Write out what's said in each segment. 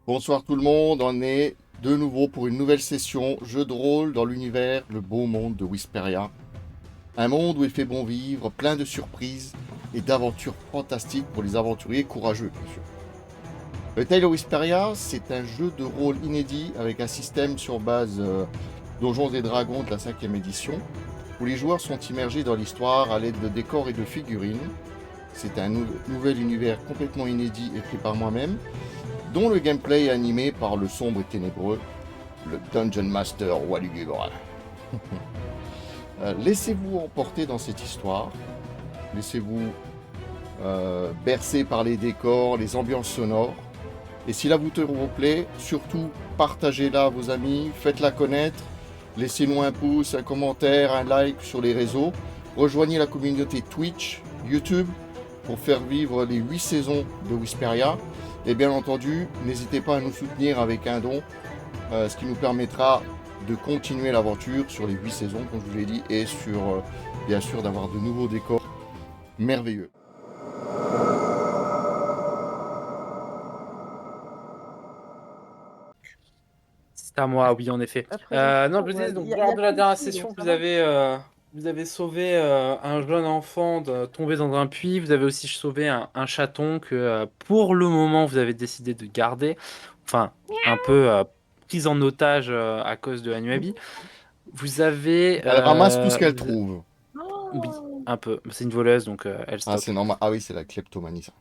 Bonsoir tout le monde, on est de nouveau pour une nouvelle session jeu de rôle dans l'univers, le beau monde de Whisperia. Un monde où il fait bon vivre, plein de surprises et d'aventures fantastiques pour les aventuriers courageux, bien sûr. Le Tale of Whisperia, c'est un jeu de rôle inédit avec un système sur base Donjons et Dragons de la 5e édition, où les joueurs sont immergés dans l'histoire à l'aide de décors et de figurines. C'est un nouvel univers complètement inédit écrit par moi-même, dont le gameplay est animé par le sombre et ténébreux, le Dungeon Master Walugur. Laissez-vous emporter dans cette histoire, laissez-vous bercer par les décors, les ambiances sonores, et si l'aventure vous plaît, surtout partagez-la à vos amis, faites-la connaître, laissez-nous un pouce, un commentaire, un like sur les réseaux, rejoignez la communauté Twitch, YouTube, pour faire vivre les 8 saisons de Whisperia. Et bien entendu, n'hésitez pas à nous soutenir avec un don, ce qui nous permettra de continuer l'aventure sur les 8 saisons, comme je vous l'ai dit, et sur, bien sûr, d'avoir de nouveaux décors merveilleux. C'est à moi, oui, en effet. Non, je disais, donc, lors de la dernière session, vous avez sauvé un jeune enfant tombé dans un puits. Vous avez aussi sauvé un chaton que, pour le moment, vous avez décidé de garder. Enfin, un peu pris en otage à cause de Anuabi. Vous avez... Elle ramasse tout ce qu'elle trouve. Oui, un peu. C'est une voleuse, donc elle Ah, stocke. c'est normal. Ah oui, c'est la kleptomanie, ça.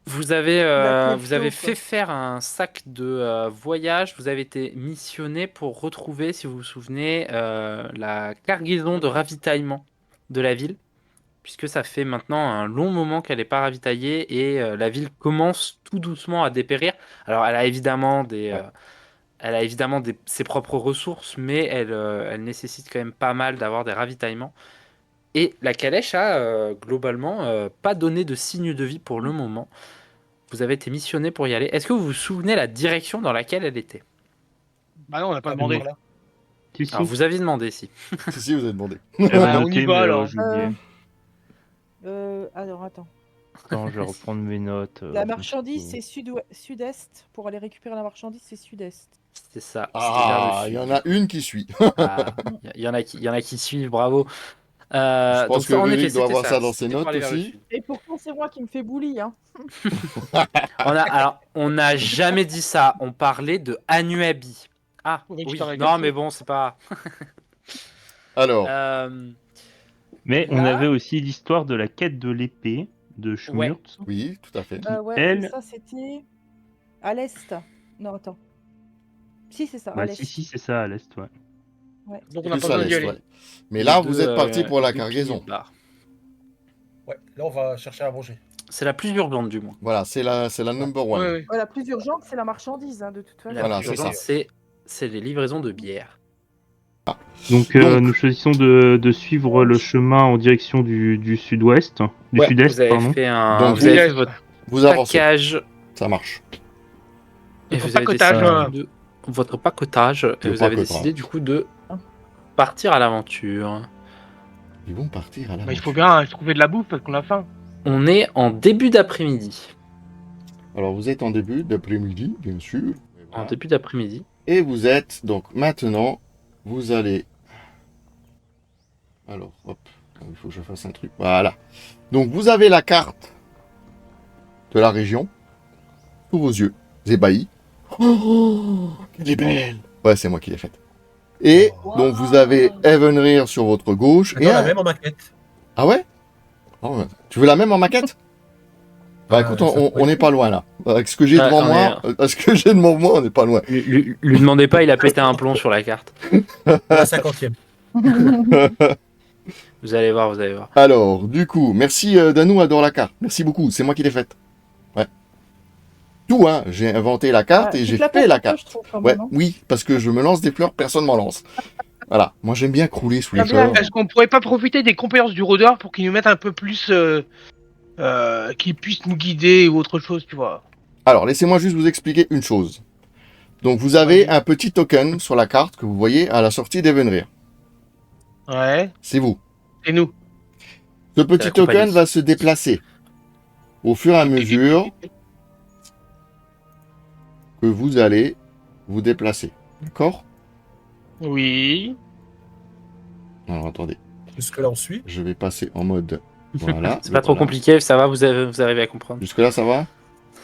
Vous avez fait faire un sac de voyage. Vous avez été missionné pour retrouver, si vous vous souvenez, la cargaison de ravitaillement de la ville, puisque ça fait maintenant un long moment qu'elle n'est pas ravitaillée et la ville commence tout doucement à dépérir. Alors, elle a évidemment ses propres ressources, mais elle nécessite quand même pas mal d'avoir des ravitaillements. Et la calèche a globalement pas donné de signe de vie pour le moment. Vous avez été missionné pour y aller. Est-ce que vous vous souvenez la direction dans laquelle elle était? Bah non, on n'a pas demandé. Voilà. Alors, vous aviez demandé, si. Si, vous avez demandé. Bah, on noté, y va mais, alors. j'ai oublié. Alors, attends. Attends, je vais reprendre mes notes. La marchandise, c'est sud-est. Pour aller récupérer la marchandise, c'est sud-est. C'est ça. Ah, il y en a une qui suit. Il y en a qui suivent, bravo. Je pense donc que ça, en Rurik effet, doit c'était avoir ça dans ses C'était pour notes aller vers le aussi. sud. Et pourtant, c'est moi qui me fais bully, hein. On n'a jamais dit ça. On parlait de Anuabi. Ah, Oui, je oui. t'aurais Non, capté. mais bon, c'est pas... Alors, Mais on Là. avait aussi l'histoire de la quête de l'épée de Schmurt. oui, tout à fait. Ouais, elle- et ça, c'était à l'est. Non, attends. Si, c'est ça, à Bah, l'est. si, c'est ça, à l'est, ouais. Ouais. Donc on n'a Plus pas à besoin d'y l'est, aller. ouais. Mais là, vous êtes parti pour la deux cargaison. piliers de barre. Ouais, là on va chercher à manger. C'est la plus urgente, du moins. Voilà, c'est la number one. Ouais. Ouais, la plus urgente, c'est la marchandise, hein, de toute façon. La Voilà, plus c'est urgente, ça. c'est les livraisons de bière. Donc, Donc- nous choisissons de suivre le chemin en direction du sud-ouest. Du Ouais, sud-est, Vous avez pardon. fait Donc, vous avez vous- fait votre Vous avancez, package ça marche. et Notre vous avez paquetage, décidé votre pacotage et vous avez décidé du coup de partir à l'aventure. Ils vont partir à la Bah, il faut bien trouver de la bouffe parce qu'on a faim. On est en début d'après-midi. Alors, vous êtes en début d'après-midi, bien sûr. En début d'après-midi. Et vous êtes, donc maintenant, vous allez... Alors, hop, il faut que je fasse un truc. Voilà. Donc, vous avez la carte de la région. sous vos yeux, ébahis. Oh, elle est belle. Ouais, c'est moi qui l'ai faite. Et donc vous avez Evenrir sur votre gauche. Non, la même en maquette. Ah ouais? Oh, ouais. Tu veux la même en maquette? Bah écoute, ça pourrait on n'est être pas loin là. Avec ce que j'ai devant on moi, ce que j'ai devant moi, on n'est pas loin. Lui demandez pas, il a pété un plomb sur la carte. la 50e. Vous allez voir, vous allez voir. Alors, du coup, merci Danou adore la carte. Merci beaucoup, c'est moi qui l'ai faite. Ouais. Tout, hein. J'ai inventé la carte et j'ai fait la carte. Ouais, oui, parce que je me lance des fleurs, personne m'en lance. Voilà. Moi, j'aime bien crouler sous les fleurs. Est-ce qu'on pourrait pas profiter des compétences du rôdeur pour qu'ils nous mettent un peu plus. Qu'ils puissent nous guider ou autre chose, tu vois? Alors, laissez-moi juste vous expliquer une chose. Donc, vous avez un petit token sur la carte que vous voyez à la sortie d'Evenrir. Ouais, C'est vous. c'est nous. Ce petit la token compagnie. va se déplacer au fur et à mesure que vous allez vous déplacer. D'accord? Oui. Alors, attendez. Jusque-là, on suit. Je vais passer en mode... Voilà. C'est pas trop compliqué, ça va, vous arrivez à comprendre. Jusque-là, ça va?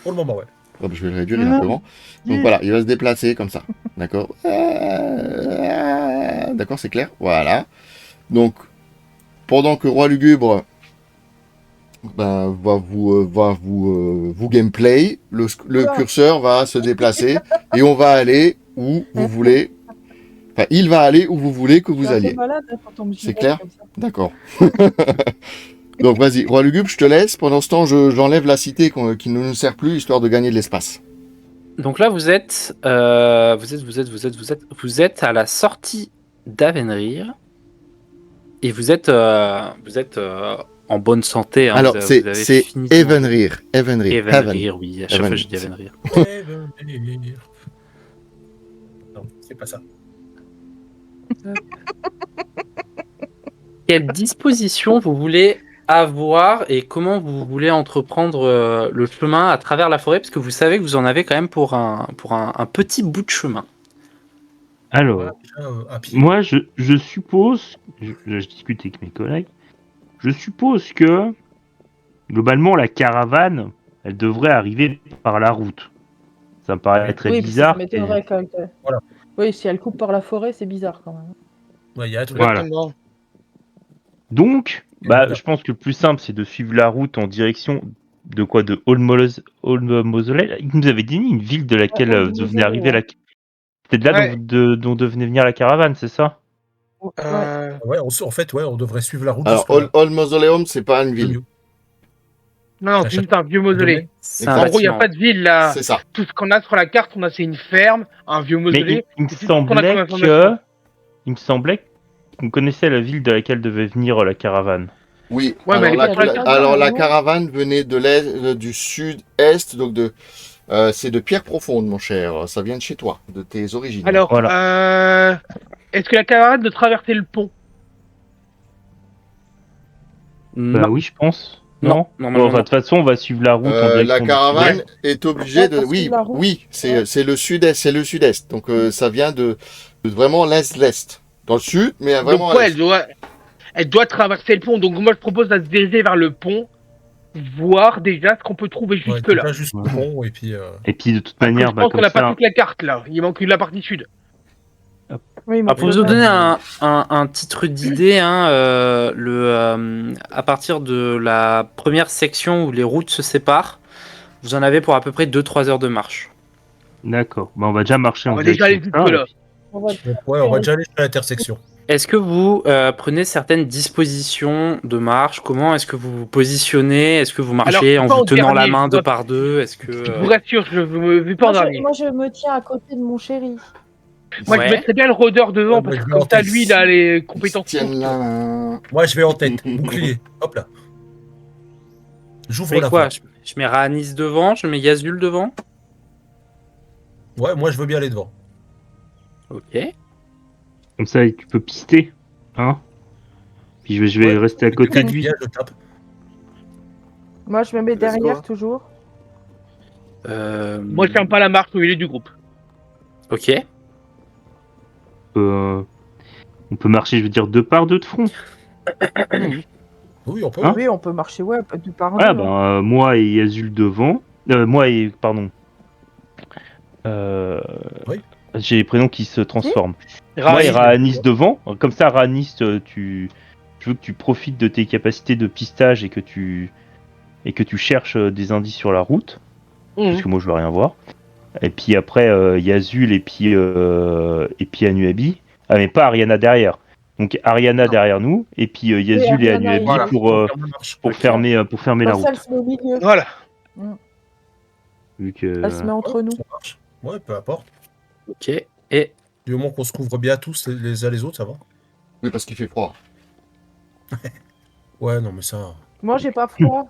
Pour le moment, ouais. Hop, je vais le réduire, il est un peu grand. Donc voilà, il va se déplacer comme ça. D'accord? D'accord, c'est clair? Voilà. Donc, pendant que Roi Lugubre va vous gameplay, le curseur va se déplacer et on va aller où vous voulez. Enfin, il va aller où vous voulez que vous alliez. C'est clair? D'accord. Donc vas-y, Roi Lugubre, je te laisse. Pendant ce temps, j'enlève la cité qui ne nous sert plus, histoire de gagner de l'espace. Donc là, vous êtes à la sortie d'Avenrir et vous êtes en bonne santé. Hein, Alors, vous c'est avez fini de- Evenrir. Evenrir. Evenrir, oui. À chaque fois, Evenrir. je dis Evenrir. Non, c'est pas ça. Quelle disposition vous voulez avoir et comment vous voulez entreprendre le chemin à travers la forêt? Parce que vous savez que vous en avez quand même pour un petit bout de chemin. Alors, À pied. moi, je suppose, je discute avec mes collègues, je suppose que, globalement, la caravane, elle devrait arriver par la route. Ça me paraît très Oui, bizarre. ça m'étonnerait quand même. Voilà. Oui, si elle coupe par la forêt, c'est bizarre quand même. Ouais, il y a un truc. Voilà. Exactement. Donc, voilà. je pense que le plus simple, c'est de suivre la route en direction de quoi? De Old Mausoley. Il nous avait dit une ville de laquelle Old devenait Mausoley, arriver ouais. C'était de là Ouais. dont devenait venir la caravane, c'est ça? Ouais. Ouais, en fait, ouais, on devrait suivre la route. Alors, Old Mausoleum, c'est pas une ville. Non, c'est juste un vieux mausolée. C'est En un gros, il n'y a bâtiment. pas de ville là. C'est ça. Tout ce qu'on a sur la carte, c'est une ferme, un vieux Mais mausolée. il me c'est tout ce qu'on a comme semblait information. qu'on connaissait la ville de laquelle devait venir la caravane. Oui. Ouais, mais elle est pas sur la carte. alors la caravane venait de l'est, du sud-est, donc c'est de Pierre Profonde, mon cher. Ça vient de chez toi, de tes origines. Alors, Voilà. est-ce que la caravane de traverser le pont? Bah Non. oui, je pense. Non, Non. normalement, Bon, enfin, de toute façon, on va suivre la route en direction La du caravane sud-est. est obligée Ouais, de. parce que Oui, la route- oui, c'est le sud-est, c'est le sud-est. Donc ça vient de vraiment l'est. Dans le sud, mais Donc, vraiment à ouais, l'est. elle doit traverser le pont. Donc, moi, je propose de se diriger vers le pont, voir déjà ce qu'on peut trouver Ouais, jusque-là. déjà jusqu'au pont, et puis. Et puis, de toute Parce que manière, je pense qu'on comme n'a pas ça. toute la carte là. Il manque la partie sud. Oui, mais Alors, pour vous donner un titre d'idée, hein, à partir de la première section où les routes se séparent, vous en avez pour à peu près 2-3 heures de marche. D'accord. Bah, on va déjà marcher On en va déjà direction aller de ça, jusque-là. et puis- on va- Ouais, on va déjà aller sur l'intersection. Est-ce que vous prenez certaines dispositions de marche? Comment est-ce que vous vous positionnez? Est-ce que vous marchez Alors, en pas vous en tenant la dernier, main je deux dois- par deux? Est-ce que Je vous rassure, je me vais pas en dernier. Moi, je me tiens à côté de mon chéri. Moi, Ouais. je mettrais bien le rôdeur devant Ouais, parce moi, que je vais comme ça, en lui, tête. il a les Ils se compétences. tiennent courtes. la main. Moi, je vais en tête. Bouclier. Hop là. je J'ouvre fais la quoi? voie. Je mets Rhanis devant, je mets Yazul devant. Ouais, moi, je veux bien aller devant. Ok. Comme ça, tu peux pister. Hein? Puis je vais Ouais, rester à côté de lui. Bien, je tape. Moi, je me mets Let's derrière go. toujours. Moi, je tiens pas la marche au milieu du groupe. Ok. On peut marcher, je veux dire, deux par deux de front. Oui, on peut. Hein? Oui, on peut marcher, ouais, du par Ah deux. bah, moi et Azul devant. Moi et, pardon, Oui. J'ai les prénoms qui se transforment. Moi, Ra'nis. et Ra'nis devant. Comme ça, Ra'nis, je veux que tu profites de tes capacités de pistage et que tu cherches des indices sur la route. Parce que moi, je veux rien voir. Et puis après, Yazul et puis Anuabi. Ah, mais pas Ariana derrière. Donc Ariana derrière nous, et puis Yazul et Ariana, Anuabi voilà. pour fermer la Comme ça, route. elle se met au milieu. Voilà. Vu que... Elle se met entre nous. Ça marche. Ouais, peu importe. Ok. Et Du moment qu'on se couvre bien tous les uns les autres, ça va. Oui, parce qu'il fait froid. Ouais, non, mais ça. Moi, j'ai pas froid.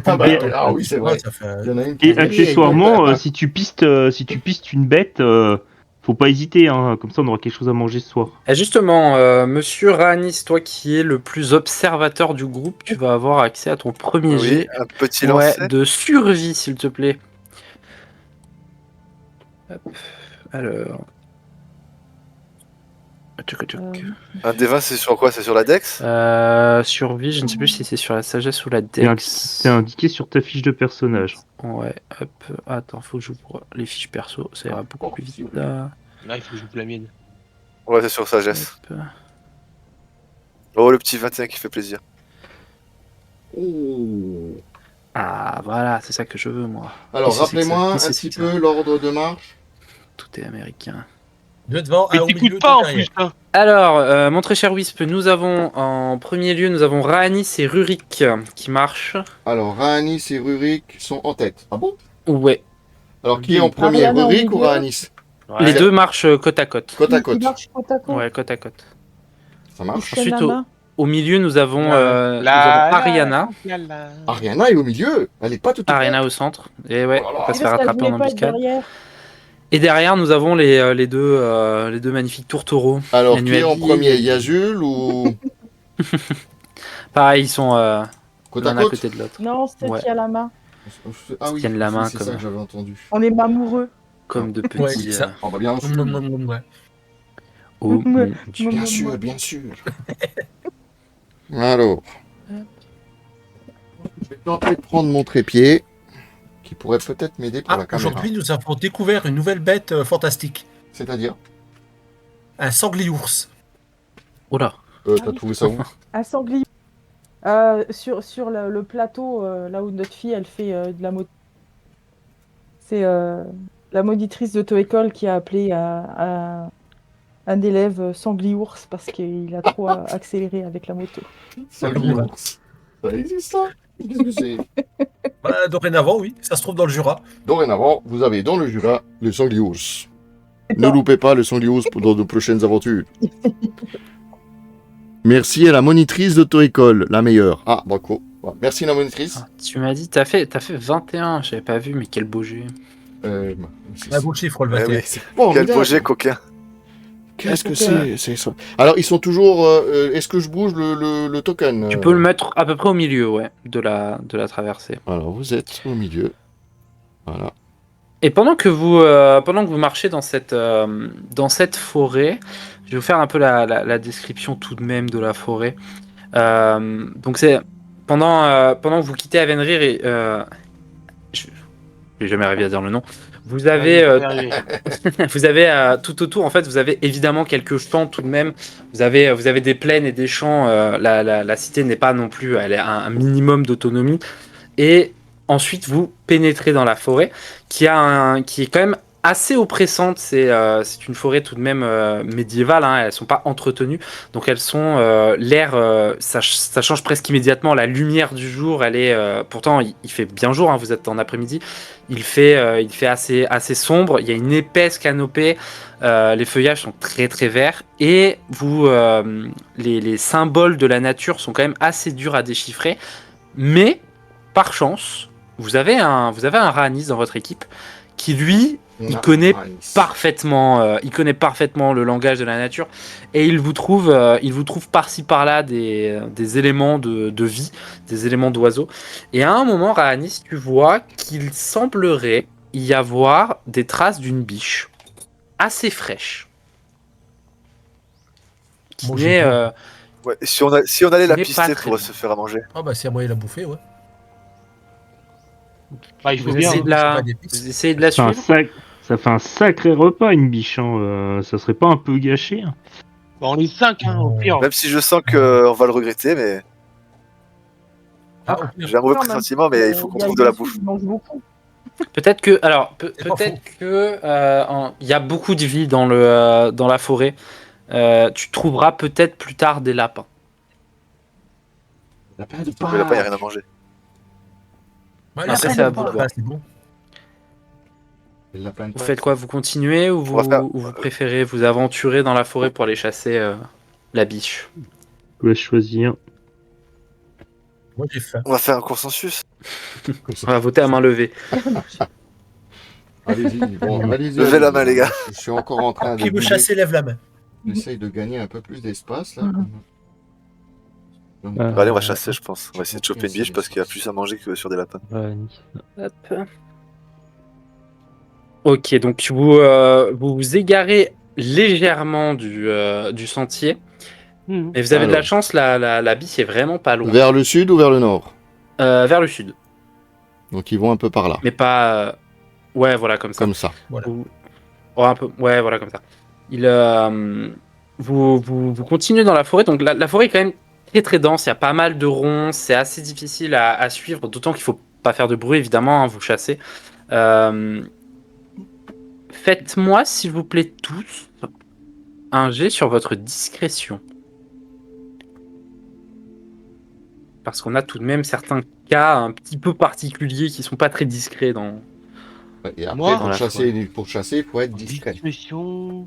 Ah bah, oui, c'est vrai. Ça fait... Il y en a une qui Et accessoirement, si tu pistes une bête, faut pas hésiter, hein, comme ça on aura quelque chose à manger ce soir. Et justement, monsieur Ra'nis, toi qui es le plus observateur du groupe, tu vas avoir accès à ton premier Oui, jet un petit lancer. de survie, s'il te plaît. Hop. Alors. Un des 20, c'est sur quoi? C'est sur la Dex? Survie, je ne sais plus si c'est sur la sagesse ou la C'est dex. indiqué sur ta fiche de personnage. Ouais, hop. Attends, faut que j'ouvre les fiches perso, ça ira beaucoup plus vite là. Là, il faut que j'ouvre la mienne. Ouais, c'est sur sagesse. Hop. Oh, le petit 21 qui fait plaisir. Oh. Ah, voilà, c'est ça que je veux, moi. Alors, Qu'est-ce que c'est que ça? rappelez-moi un Qu'est-ce que c'est petit que ça? peu l'ordre de marche. Tout est américain. Deux devant, Mais un au milieu, t'écoutes deux pas en derrière. plus, hein. Alors, mon très cher Wisp, nous avons en premier lieu, nous avons Ra'nis et Rurik qui marchent. Alors, Ra'nis et Rurik sont en tête. Ah bon? Ouais, Alors, qui est en premier, Ariana au Rurik ou milieu. Ra'nis? les Ouais. deux marchent côte à côte. Côte à Il côte. marche côte à côte. Ouais, côte à côte. Ça Il marche. se tienne la Ensuite, main. Au milieu, nous avons Ariana. Ariana est au milieu. Elle est pas tout à fait. Ariana au centre. Et ouais, Oh là là. on va Oui, se faire parce qu'elle attraper en voulait pas être embuscade. derrière. Et derrière, nous avons les deux magnifiques tourtereaux. Alors, La qui est en Nuabi premier, et- Yazul ou Pareil, ils sont côte à l'un à côte? côté de l'autre. Non, c'est Ouais. qui a la main. Ah oui, tiennent la main c'est comme- ça que j'avais entendu. On est mamoureux. Comme de petits. Ouais, c'est ça. Oh bah bien sûr, Ouais. Oh Ouais. mon Dieu. bien sûr, bien sûr. Alors, je vais tenter de prendre mon trépied, qui pourrait peut-être m'aider pour la Ah, caméra. aujourd'hui, nous avons découvert une nouvelle bête fantastique. C'est-à-dire, Un sanglier-ours. Oh là. t'as trouvé ça où? Un sanglier. Sur le plateau, là où notre fille, elle fait de la moto. C'est la monitrice d'auto-école qui a appelé un élève sanglier-ours parce qu'il a trop accéléré avec la moto. Sanglier-ours. Ça existe ça? Qu'est-ce que c'est? Bah, dorénavant, oui, ça se trouve dans le Jura. Dorénavant, vous avez dans le Jura le sanglier-ours. Ne Non. loupez pas le sanglier-ours dans de prochaines aventures. Merci à la monitrice d'auto-école, la meilleure. Ah, banco. Ouais, merci la monitrice. Ah, tu m'as dit, t'as fait 21, j'avais pas vu, mais quel beau jeu. Un beau chiffre, le Ouais, 21. mais c'est quel formidable. projet coquin. Qu'est-ce que c'est ça? Alors, ils sont toujours... Est-ce que je bouge le token? Tu peux le mettre à peu près au milieu, ouais, de la traversée. Alors, vous êtes au milieu. Voilà. Et pendant que vous marchez dans cette forêt, je vais vous faire un peu la description tout de même de la forêt. Donc c'est pendant que vous quittez Avenrir et je vais jamais arrivé à dire le nom. Vous avez vous avez tout autour en fait vous avez évidemment quelques champs tout de même. Vous avez des plaines et des champs. La cité n'est pas non plus, elle a un minimum d'autonomie. Et ensuite, vous pénétrez dans la forêt, qui est quand même assez oppressante. C'est une forêt tout de même médiévale. Hein, elles sont pas entretenues, donc elles sont l'air. Ça change presque immédiatement. La lumière du jour, elle est. Pourtant, il fait bien jour. Hein, vous êtes en après-midi. Il fait assez sombre. Il y a une épaisse canopée. Les feuillages sont très très verts et les symboles de la nature sont quand même assez durs à déchiffrer. Mais par chance, vous avez un Ra'nis dans votre équipe qui lui, il connaît parfaitement le langage de la nature et il vous trouve par-ci par-là des éléments de vie, des éléments d'oiseaux. Et à un moment, Ra'nis, tu vois qu'il semblerait y avoir des traces d'une biche assez fraîche. Qui Bon, n'est, j'ai Ouais, si on allait la n'est pas pister très pour bien. se faire à manger. Ah, bah, si à moyen de la bouffer, ouais. Bah, il faut Vous bien. essayez de C'est la, pas des pistes. vous essayez de la C'est un suivre. Ça fait un sacré repas, une biche. Hein. Ça serait pas un peu gâché hein? Bon, on est 5, hein, au pire. Même si je sens qu'on va le regretter, mais Ah, au pire. j'ai un mauvais Non, mais- pressentiment, mais il faut qu'on trouve de la bouffe. Il mange beaucoup. Peut-être que, alors, C'est pas peut-être que il y a beaucoup de vie dans le dans la forêt. Tu trouveras peut-être plus tard des lapins. Lapin de Le lapin, il n'y a Pâques. rien à manger. Ouais, Après, c'est à vous de voir. C'est bon. Le lapin de Vous Pâques. faites quoi? Vous continuez ou On va faire- ou vous préférez vous aventurer dans la forêt pour aller chasser la biche? Je laisse choisir. Moi, j'ai faim. On va faire un consensus. On va voter à main levée. Allez-y, bon, allez-y. Levez la main, les gars. Je suis encore en train de. Qui veut bouger. chasser, lève la main. J'essaye de gagner un peu plus d'espace là. Donc, Ah. Bah, allez, on va chasser, je pense. On va essayer de choper une biche parce qu'il y a plus à manger que sur des lapins. Hop. Ok, donc vous vous égarez légèrement du sentier, mais vous avez de la Alors. chance, la biche est vraiment pas loin. Vers le sud ou vers le nord? Vers le sud, Donc ils vont un peu par là, mais pas. Ouais, voilà, comme ça. comme ça. Voilà. Un peu. Ouais, voilà, comme ça. Vous continuez dans la forêt, donc la forêt est quand même très très dense. Il y a pas mal de ronces, c'est assez difficile à suivre, d'autant qu'il faut pas faire de bruit évidemment. Hein, vous chassez. Faites-moi, s'il vous plaît, tous un jet sur votre discrétion. Parce qu'on a tout de même certains cas un petit peu particuliers qui sont pas très discrets dans. Et après, Moi, dans pour la chasser, il faut être discret. Discrétion.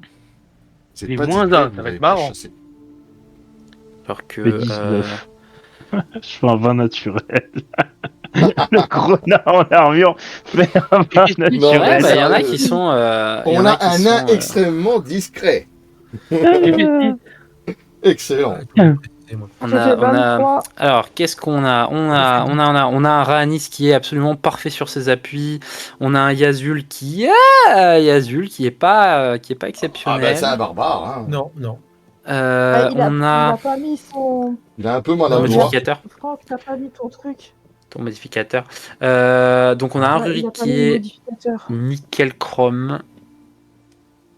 C'est Les pas moins discret, un, vous ça va allez être pas marrant. chasser. Alors que. Je fais 19. Je fais un vin naturel. Le grenat en armure fait un vin Non, Ouais, naturel. bah, il y en a sérieux. qui sont. il y en On a qui un sont, nain extrêmement discret. Excellent. On Je a, fais on a- 23. Alors, qu'est-ce qu'on a on a un Rhanis qui est absolument parfait sur ses appuis. On a un Yazul qui est pas Ah exceptionnel. bah c'est un barbare. Hein. Non, non. Il On a a pas mis son. Il a un peu ton maladroit. modificateur. Franck, t'as pas mis ton truc. Ton modificateur. Donc on a un Ouais, il Rurik a pas qui mis le est modificateur. nickel chrome.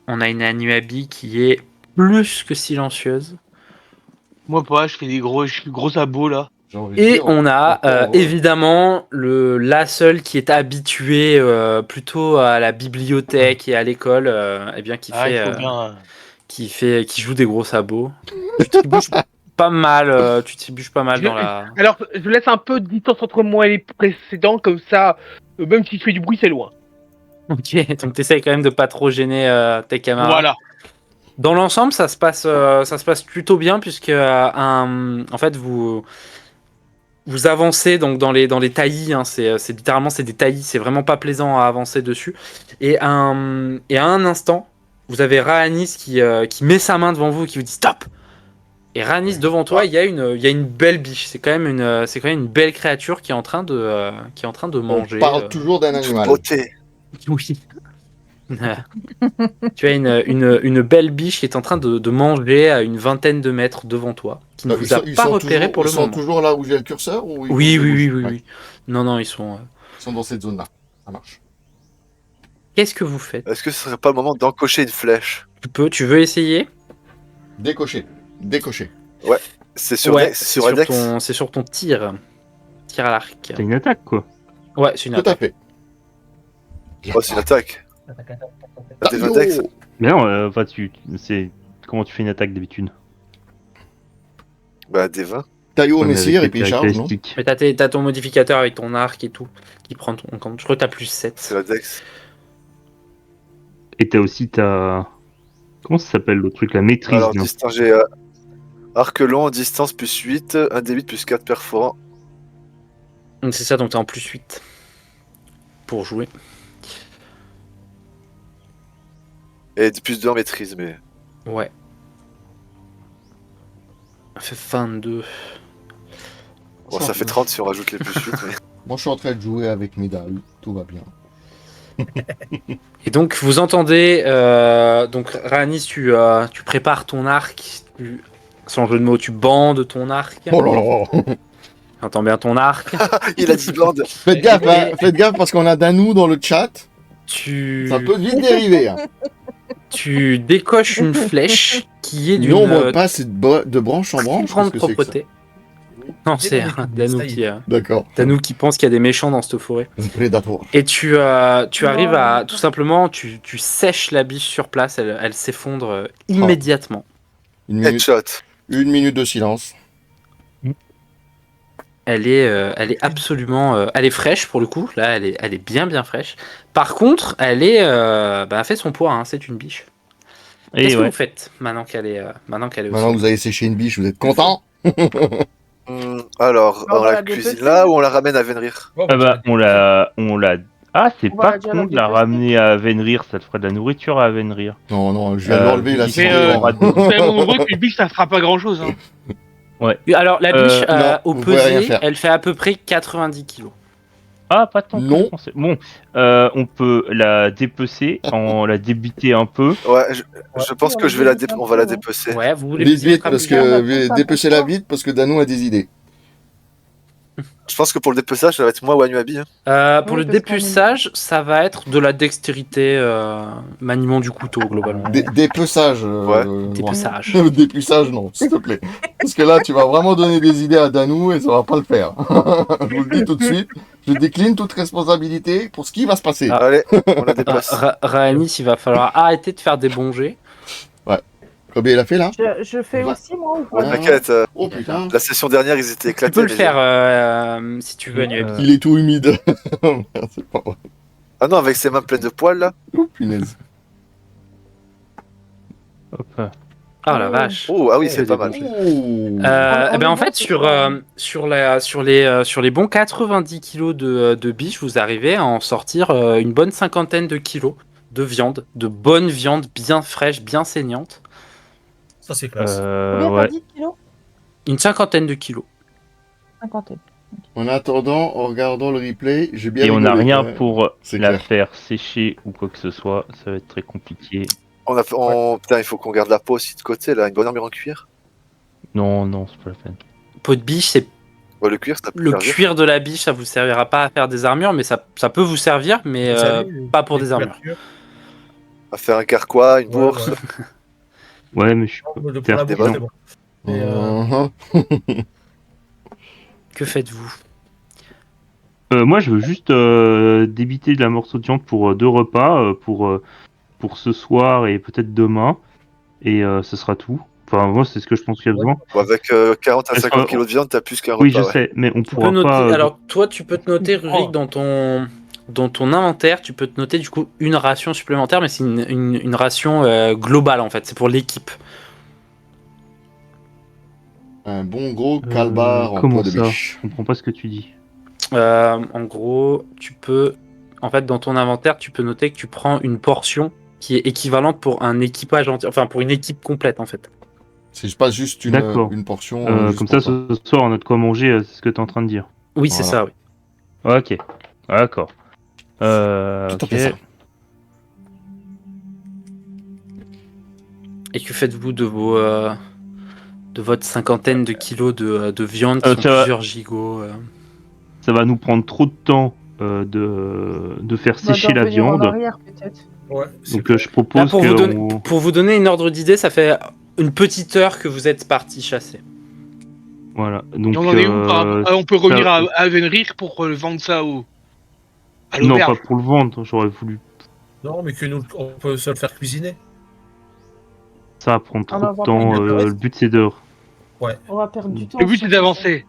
On a une Anuabi qui est plus que silencieuse. Moi, pas, je fais des gros sabots là. J'ai envie de Et dire, on a encore, évidemment la seule qui est habituée plutôt à la bibliothèque et à l'école, eh bien qui Ah, il fait, faut bien. qui joue des gros sabots. Tu trébuches pas mal, dans la. Alors, je laisse un peu de distance entre moi et les précédents, comme ça, même si je fais du bruit, c'est loin. Ok, donc t'essayes quand même de pas trop gêner tes camarades. Voilà. Dans l'ensemble, ça se passe plutôt bien puisque en fait vous avancez donc dans les taillis, hein, c'est littéralement c'est des taillis, c'est vraiment pas plaisant à avancer dessus. Et à un instant, vous avez Rhanis qui met sa main devant vous et qui vous dit stop. Et Rhanis devant toi, il y a une belle biche. C'est quand même une belle créature qui est en train de manger. On parle toujours d'un animal. Beauté. Oui. Tu as une belle biche qui est en train de manger à une vingtaine de mètres devant toi, qui ne vous a pas repéré pour le Ils moment. sont toujours là où j'ai le curseur ou ils Oui, bougent oui. Ouais, Non, ils sont. Ils sont dans cette zone-là. Ça marche. Qu'est-ce que vous faites? Est-ce que ce serait pas le moment d'encocher une flèche? Tu veux essayer? Décocher. Décocher. C'est sur, Ouais, sur un dex. c'est sur ton tir. Tir à l'arc. C'est une attaque quoi. Ouais, c'est une Tout à attaque. fait. Oh, c'est une attaque. T'as des 20 dex. Mais non, enfin c'est comment tu fais une attaque d'habitude? Bah, des 20. Taillot au Ouais, mais messire avec et puis les il charge, non? caractéristiques. Mais t'as ton modificateur avec ton arc et tout, qui prend ton compte. Je crois que t'as plus C'est 7. la dex. Et t'as aussi ta comment ça s'appelle le truc, la maîtrise. Alors, non distance, j'ai arc long, distance plus 8, 1 d 8 plus 4 perforant. Donc c'est ça, donc t'es en plus 8 pour jouer. Et plus 2 en maîtrise, mais. Ouais. Ça fait 22. Bon, ça fait 30 si on rajoute les plus 8. Mais... Moi, je suis en train de jouer avec mes dalles. Tout va bien. Et donc vous entendez, donc Rhanis, tu prépares ton arc, sans jeu de mots, tu bandes ton arc. Oh là là. J'entends bien ton arc. Il a dit blonde. Faites gaffe parce qu'on a Danou dans le chat Ça peut vite dériver. Hein. Tu décoches une flèche qui est d'une L'ombre passe de branche en branche. grande qu'est-ce que c'est que ça propreté. Non, c'est Danou D'accord. qui pense qu'il y a des méchants dans cette forêt. Un prédateur. Et tu arrives à tout simplement, tu sèches la biche sur place, elle s'effondre immédiatement. Une minute, Headshot. 1 minute de silence. Elle est absolument, elle est fraîche pour le coup. Là, elle est bien fraîche. Par contre, elle fait son poids. Hein, c'est une biche. Et Qu'est-ce que ouais. vous faites maintenant qu'elle est au Maintenant sol que vous avez séché une biche, vous êtes content? Alors, On on va la la cuisine dépecer. là ou on la ramène à Venrir? Oh, Ah bah, on l'a. Ah, c'est On va pas déjà con la de la dépecer. ramener à Avenrir, ça te ferait de la nourriture à Avenrir. Non, non, je viens de l'enlever là. Mais, c'est Mais bon. c'est heureux qu'une biche, ça fera pas grand-chose. Hein. Alors, la biche, non, au vous pouvez rien pesé, faire. elle fait à peu près 90 kilos. Ah, pas tant que Non. je pensais. Bon, on peut la dépecer, la débiter un peu. Ouais, je pense que on va la dépecer. Ouais, vous voulez Vite, vous y vite, mettre parce à plusieurs. On a que tout ça dépecez-la pour toi. vite, parce que Danou a des idées. Je pense que pour le dépeçage, ça va être moi ou Anuabi. Hein. Pour Oui, le parce qu'on est- dépuçage, ça va être de la dextérité, maniement du couteau, globalement. Dépeçage. Dépeçage. Dépuçage, non, s'il te plaît. Parce que là, tu vas vraiment donner des idées à Danou et ça va pas le faire. Je vous le dis tout de suite. Je décline toute responsabilité pour ce qui va se passer. Ah. Allez, on la déplace. Rhaenys, il va falloir arrêter de faire des bons jets. Combien il a fait là? Je fais Ouais. aussi, moi, ou pas Ouais. T'inquiète, Oh putain. la session dernière, ils étaient Tu éclatés. peux le les faire gars. si tu veux, Anuabi. Il est tout humide. Merde, c'est pas vrai. Ah non, avec ses mains pleines de poils là. Oh punaise. Hop. Ah la vache. Oh, ah oui, C'est c'est pas des mal. bons jets. Oh. Eh ben en en fait sur les bons 90 kilos de biche, vous arrivez à en sortir une bonne cinquantaine de kilos de viande, de bonne viande bien fraîche, bien saignante. Ça, c'est classe. Combien t'as Ouais. dit, kilos? Une cinquantaine de kilos. Cinquantaine. En attendant, en regardant le replay, j'ai bien Et on n'a rigolé, rien ouais. pour c'est la clair. faire sécher ou quoi que ce soit. Ça va être très compliqué. Putain, il faut qu'on garde la peau aussi de côté là, une bonne armure en cuir. Non, non, c'est pas la peine. Peau de biche, c'est Ouais, le cuir, ça peut le servir. cuir de la biche, ça vous servira pas à faire des armures, mais ça peut vous servir, mais Vous savez, pas pour les des armures. couvertures. À faire un carquois, une Ouais, bourse. ouais. Ouais, mais je suis Pour la Faire bourse, des c'est bon. Mais, Que faites-vous? Moi, je veux juste débiter de la morceau de viande pour 2 repas, pour ce soir et peut-être demain. Et ce sera tout. Enfin, moi, c'est ce que je pense qu'il y a besoin. Bon, avec 40 à Parce 50 que- kilos de viande, t'as plus qu'un Oui, repas. je ouais. sais, mais on Tu peux pourra noter. pas. Alors toi, tu peux te noter, Rurik, Oh. dans ton inventaire, tu peux te noter du coup une ration supplémentaire, mais c'est une ration globale en fait. C'est pour l'équipe. Un bon gros calbar en comment peau de ça biche. Je comprends pas ce que tu dis. En gros, tu peux, en fait, dans ton inventaire, tu peux noter que tu prends une portion qui est équivalente pour un équipage entier, enfin pour une équipe complète en fait. C'est pas juste D'accord. une portion. juste Comme pour ça, toi. ce soir, on a de quoi manger, c'est ce que tu es en train de dire. Oui, c'est Voilà. ça. Oui. Ok, d'accord. Tout à Ok. fait ça. Et que faites-vous de votre cinquantaine de kilos de viande qui sont ça va. plusieurs gigots Ça va nous prendre trop de temps de faire On va sécher la revenir en viande. arrière, peut-être. ouais, c'est Donc clair. je propose Là, pour, que pour vous donner une ordre d'idée, ça fait une petite heure que vous êtes parti chasser. voilà. Donc Et on en est où par rapport- on peut revenir à Avenrir pour vendre ça à non, l'auberge. pas pour le vendre. J'aurais voulu. Non, mais que nous, on peut se le faire cuisiner. Ça va prendre On trop va de voir temps. plus de Le but c'est de. On va perdre du temps. Le but sur c'est ça. d'avancer.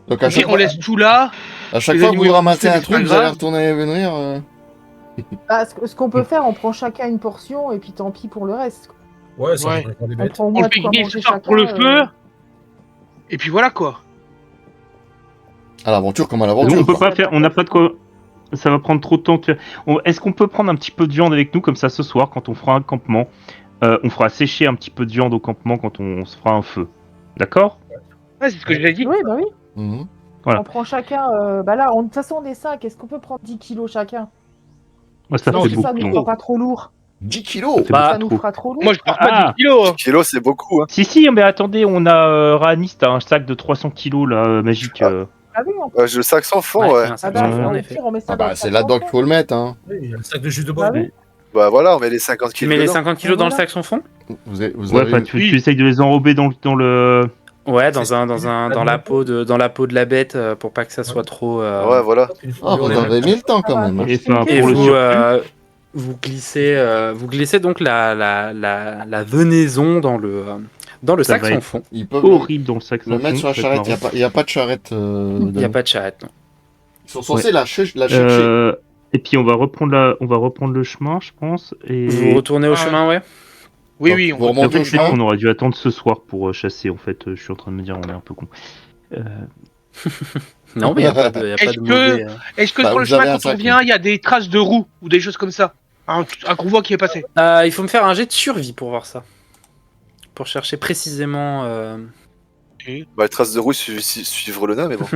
Donc à Ok, chaque on fois, laisse tout là. à chaque les fois que vous animaux ramassez c'est un pas truc, vous grave. allez retourner à venir. Ah, ce qu'on peut faire, on prend chacun une portion et puis tant pis pour le reste. Ouais, ça Ouais. devrait faire des On bêtes. prend au On moins le de fait quoi griller manger ce soir chacun. pour le feu. Et puis voilà quoi. À l'aventure comme à On l'aventure. peut quoi. pas faire. On n'a pas de quoi. Ça va prendre trop de temps de faire. Est-ce qu'on peut prendre un petit peu de viande avec nous comme ça ce soir quand on fera un campement? On fera sécher un petit peu de viande au campement quand on se fera un feu. D'accord? Ouais, c'est ce que j'ai dit. Oui, bah oui. Mhm. Voilà. On prend chacun. Bah là, de toute façon, on est 5. Est-ce qu'on peut prendre 10 kilos chacun? Ouais, ça Non, fait c'est Ça nous beaucoup. fera pas trop lourd. 10 kilos. C'est Bah, Ça nous trop. fera trop lourd. Moi je prends pas Ah. 10 kilos. 10 kilos, c'est beaucoup. Hein. Si, mais attendez, on a Rhaenys, t'as un sac de 300 kilos là, magique. Ah oui, en plus. Le sac sans fond, Ouais, ouais. il y a un sac Ah bah, sans fond, en au effet. pire, on met ça Ah dans bah le c'est sac là-dedans sans qu'il fond. faut le mettre, hein. Oui, il y a le sac de jus de Ah bois. oui. Bah voilà, on met les 50 Tu kilos mets les dedans. 50 kilos dans le Voilà. sac sans fond? Vous avez Ouais, enfin, tu Oui. essayes de les enrober dans le. Ouais, C'est ça, dans la peau de la bête pour pas que ça soit trop. Ouais, voilà. Ah, vous avez mis le temps quand même. hein. Et enfin, Et Et pour le vous, surplus. vous glissez donc la venaison dans le Ça sac va sans être fond. Ils peuvent horrible dans le sac le sans mettre fond. sur la ça va être charrette. marrant. Il n'y a pas de charrette. Il n'y a pas de charrette, non. Ils sont censés la chercher. Et puis on va reprendre le chemin, je pense. Et Vous retournez au Ah. chemin, ouais? Oui, Donc, oui, vous on remontez en fait, au c'est qu'on chemin. aurait dû attendre ce soir pour chasser. En fait, je suis en train de me dire, on est un peu con. Non, mais il n'y a pas de, Est-ce que- mauvais. Est-ce que Bah, sur le vous avez chemin, un quand on sac, vient, il y a des traces de roues ou des choses comme ça? Un convoi qui est passé. Il faut me faire un jet de survie pour voir ça. Pour chercher précisément. Bah, les traces de rouille suivre le nain, mais bon.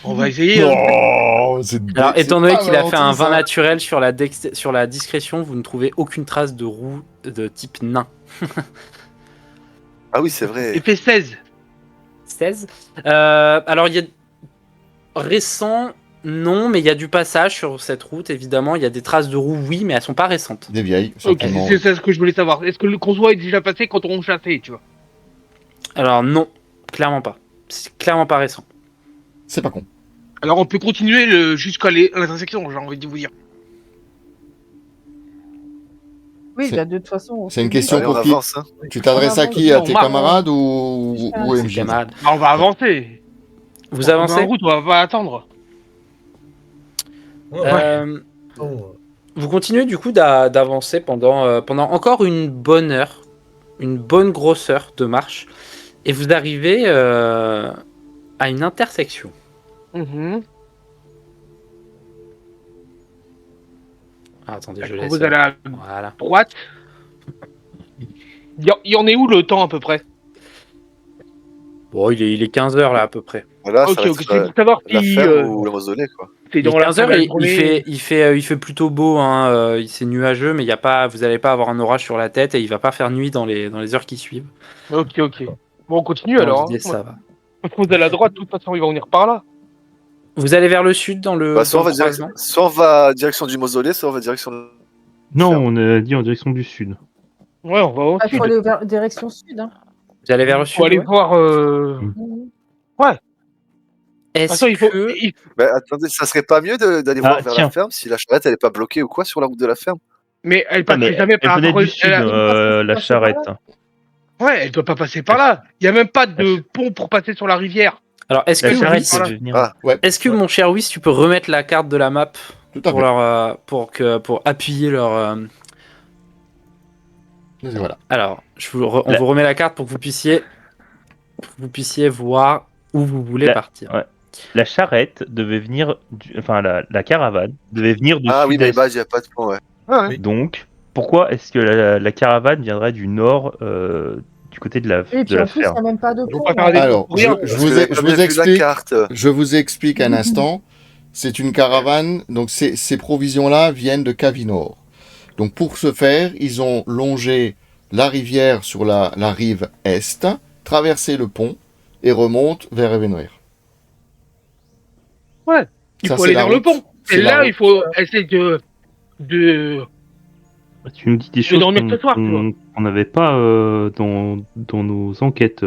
On va essayer. Oh, c'est Alors, c'est étant donné pas qu'il a fait un gentil, 20 ça. naturel sur la discrétion, vous ne trouvez aucune trace de roue de type nain. Ah oui, c'est vrai. Il fait 16. 16. Alors, il y a récent, non, mais il y a du passage sur cette route, évidemment. Il y a des traces de roues, oui, mais elles sont pas récentes. Des vieilles, Ok, certainement. c'est ce que je voulais savoir. Est-ce que le convoi est déjà passé quand on chassait, tu vois? Alors, non, clairement pas. C'est clairement pas récent. C'est pas con. Alors on peut continuer jusqu'à l'intersection, j'ai envie de vous dire. Oui, C'est- bah, de toute façon. C'est une question Allez, on pour qui? avance, hein. Tu t'adresses à avance, qui? À on tes marche. camarades ou C'est au C'est MJ? camarade. Bah, on va avancer. Vous On est avancez? en route, on va pas attendre. Vous continuez du coup d'avancer pendant encore une bonne heure, une bonne grosse heure de marche, et vous arrivez à une intersection. Mhm. Ah, attendez, je Est-ce que laisse. vous allez à Voilà. droite. Il y en est où le temps à peu près? Bon, il est 15h là à peu près. Voilà, Ok, ça va ok, être c'est pour savoir la si ferme ou le mausolée, quoi. c'est Il est dans la 15h fin de la et journée. il fait plutôt beau, hein, c'est nuageux, mais vous n'allez pas avoir un orage sur la tête et il va pas faire nuit dans les heures qui suivent. Ok. Bon, on continue Dans alors. l'idée, Hein. ça va. Je pense à la droite, de toute façon, ils vont venir par là. Vous allez vers le sud dans le, Bah, soit, dans on le va croisement. soit on va direction du mausolée, soit on va direction. Non, Ferme. on a dit en direction du sud. Ouais, on va au Il sud. faut aller vers direction sud. Hein. Vous allez vers le Faut sud. aller Ouais. voir. Mhm. Est-ce Attends, il faut. que Bah, attendez, ça serait pas mieux d'aller Ah, voir vers tiens. la ferme si la charrette elle est pas bloquée ou quoi sur la route de la ferme? Mais elle Ah, passe mais jamais elle par venait du sud, la passer charrette. par Ouais, elle doit pas passer par là. Il y a même pas de pont pour passer sur la rivière. alors est-ce La que charrette Whis, voilà. devait venir. Ah. est-ce que mon cher Whis, tu peux remettre la carte de la map Tout à pour fait. pour appuyer leur. Et voilà. Alors, on vous remet la carte pour que vous puissiez voir où vous voulez La- partir. ouais. La charrette devait venir, enfin la caravane devait venir du Ah oui, mais sud-est. bah, il n'y a pas de pont, ouais. Ouais. Oui. Donc, pourquoi est-ce que la caravane viendrait du nord, du côté de la, Et de puis la en plus, il ferme? n'y a même pas de Ils vont pont. pas faire hein. des- Alors, pour rien, je Parce vous que j'avais pas je bien vous vu la explique. carte. Je vous explique un instant. C'est une caravane, donc ces provisions-là viennent de Cavinor. Donc pour ce faire, ils ont longé la rivière sur la rive est, traversé le pont et remontent vers Evenrir. Il Ça, faut c'est aller la vers le route. pont. C'est Et la là, route. il faut essayer de. Tu nous dis des choses dormir ce soir, tu vois. qu'on n'avait pas dans nos enquêtes.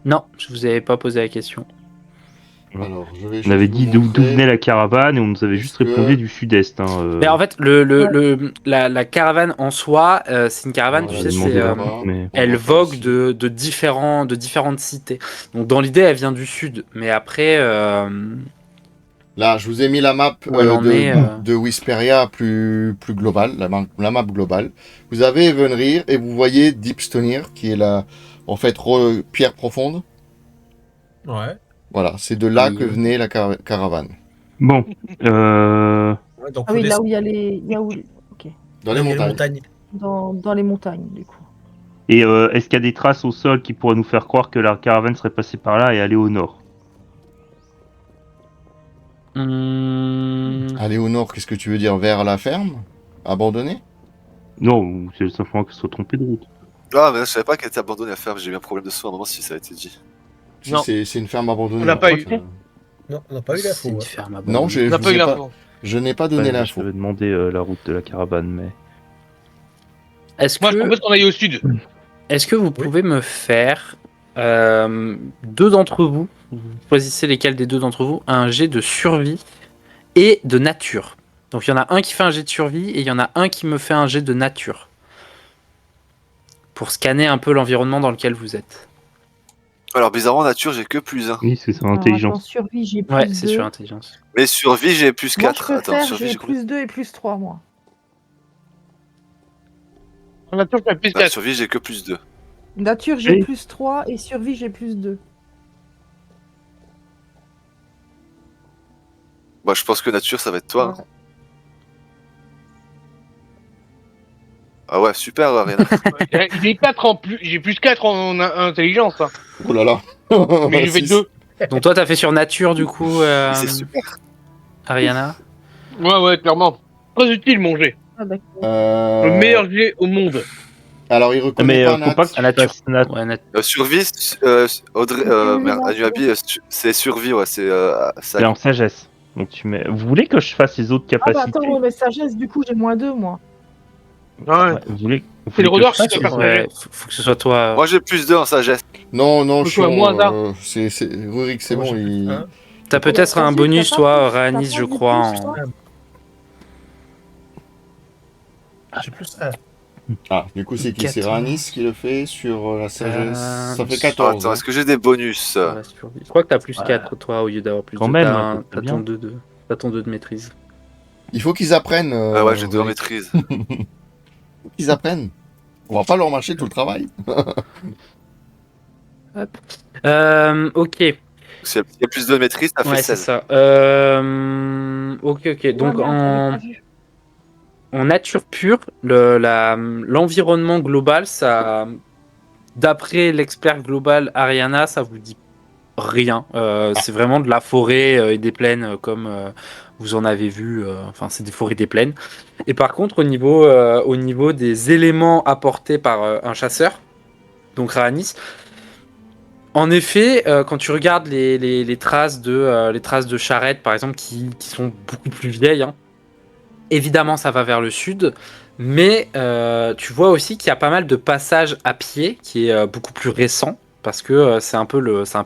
Non, je vous avais pas posé la question. Alors, je vais On avait juste dit vous d'où montrer. venait la caravane et on nous avait Est-ce juste que- répondu du sud-est. Mais en fait, la caravane en soi, c'est une caravane, Voilà, tu sais, je c'est, demandais là-bas. mais- elle On va vogue ici. de différentes cités. Donc dans l'idée, elle vient du sud. Mais après, Là, je vous ai mis la map Où elle en est, de Whisperia plus globale, la map globale. Vous avez Evenrir et vous voyez Deepstonir qui est en fait pierre profonde. Ouais. Voilà, c'est de là Oui. que venait la caravane. Bon, Ouais, donc Ah oui, faut là où il y a les. Il y a où... Ok. Dans les montagnes. Dans les montagnes, du coup. et est-ce qu'il y a des traces au sol qui pourraient nous faire croire que la caravane serait passée par là et allée au nord? Aller au nord, qu'est-ce que tu veux dire? Vers la ferme? Abandonnée? Non, ou c'est simplement qu'elle soit trompée de route. Ah, mais je savais pas qu'elle était abandonnée à la ferme, j'ai eu un problème de son à un moment si ça a été dit. Si Non. c'est une ferme abandonnée. On l'a pas eu. Non, on n'a pas eu C'est l'info. une ouais. ferme Non, abandonnée. j'ai- On n'a je pas vous eu ai pas- l'info. Je n'ai pas donné Ouais, l'info. Je vais demander la route de la caravane, mais. Est-ce Moi, je que, propose qu'on aille au sud. est-ce que vous pouvez me faire deux d'entre vous, vous choisissez lesquels des deux d'entre vous, un jet de survie et de nature. Donc il y en a un qui fait un jet de survie et il y en a un qui me fait un jet de nature. Pour scanner un peu l'environnement dans lequel vous êtes. Alors, bizarrement, nature, j'ai que +1. Oui, c'est ça, Alors, attends, intelligence. survie, j'ai plus Ouais, c'est 2. sur intelligence. Mais survie, j'ai Moi, +4. je peux Attends, faire, survie, j'ai j'ai combien? plus 2 et plus 3, moi. On a toujours fait plus Bah, 4. survie, j'ai que +2. Nature, j'ai Oui. plus 3 et survie, j'ai plus 2. Bah, je pense que nature, ça va être toi. hein. Ouais. Ah ouais, super, Ariana. J'ai 4 en plus, j'ai plus 4 en intelligence. Hein. Oh là là. Mais j'ai fait Six. 2. Donc toi, t'as fait sur nature, du coup, C'est super. Ariana. Ouais, clairement. Très utile, mon jet. Ah, d'accord. Le meilleur jet au monde. Alors, il reconnaît Mais pas faut Nat. pas que tu À nature. fasses nat. Ouais, Survie, Audrey, Oui, merde, nature. Anuabi, c'est survie, ouais, c'est ça. Et en sagesse. Donc tu mets. Vous voulez que je fasse les autres Ah, bah capacités attends, ouais, mais sagesse, du coup, j'ai moins 2, moi. Ouais. Ouais, vous voulez C'est les que rôdeurs je fasse qui doivent les- faire Ouais, faut que ce soit toi. Moi, j'ai +2 en sagesse. Non, non, Faut que moi, hasard. c'est Rurik, c'est Moi, bon. j'ai Il... +1. T'as peut-être un Vas-y, bonus, t'as pas toi, plus- Raanis, t'as je pas dit crois. plus, en- toi J'ai +1. Ah, du coup, c'est qui? C'est 14. Ranis qui le fait sur la sagesse. Ça fait Oh, 14. attends, est-ce que j'ai des bonus Ouais, survie. Je crois que t'as plus Ouais. 4, toi, au lieu d'avoir plus Quand 2. même, T'as ça serait ton bien. 2 de... T'as ton 2 de maîtrise. Il faut qu'ils apprennent. Ah ouais, j'ai 2 en Rurik. maîtrise. Qu'ils apprennent. On va pas leur marcher tout le travail. Ok. S'il y a +2 de maîtrise, ça fait Ouais, c'est 16. ça. Ok. Donc, Ouais, merde, j'avais pas vu. en nature pure, l'environnement global, ça, d'après l'expert global Ariana, ça vous dit rien. C'est vraiment de la forêt et des plaines comme vous en avez vu. Enfin, c'est des forêts des plaines. Et par contre, au niveau des éléments apportés par un chasseur, donc Raanis, en effet, quand tu regardes les traces de charrettes, par exemple, qui sont beaucoup plus vieilles, hein, évidemment, ça va vers le sud, mais tu vois aussi qu'il y a pas mal de passages à pied qui est beaucoup plus récent parce que c'est un peu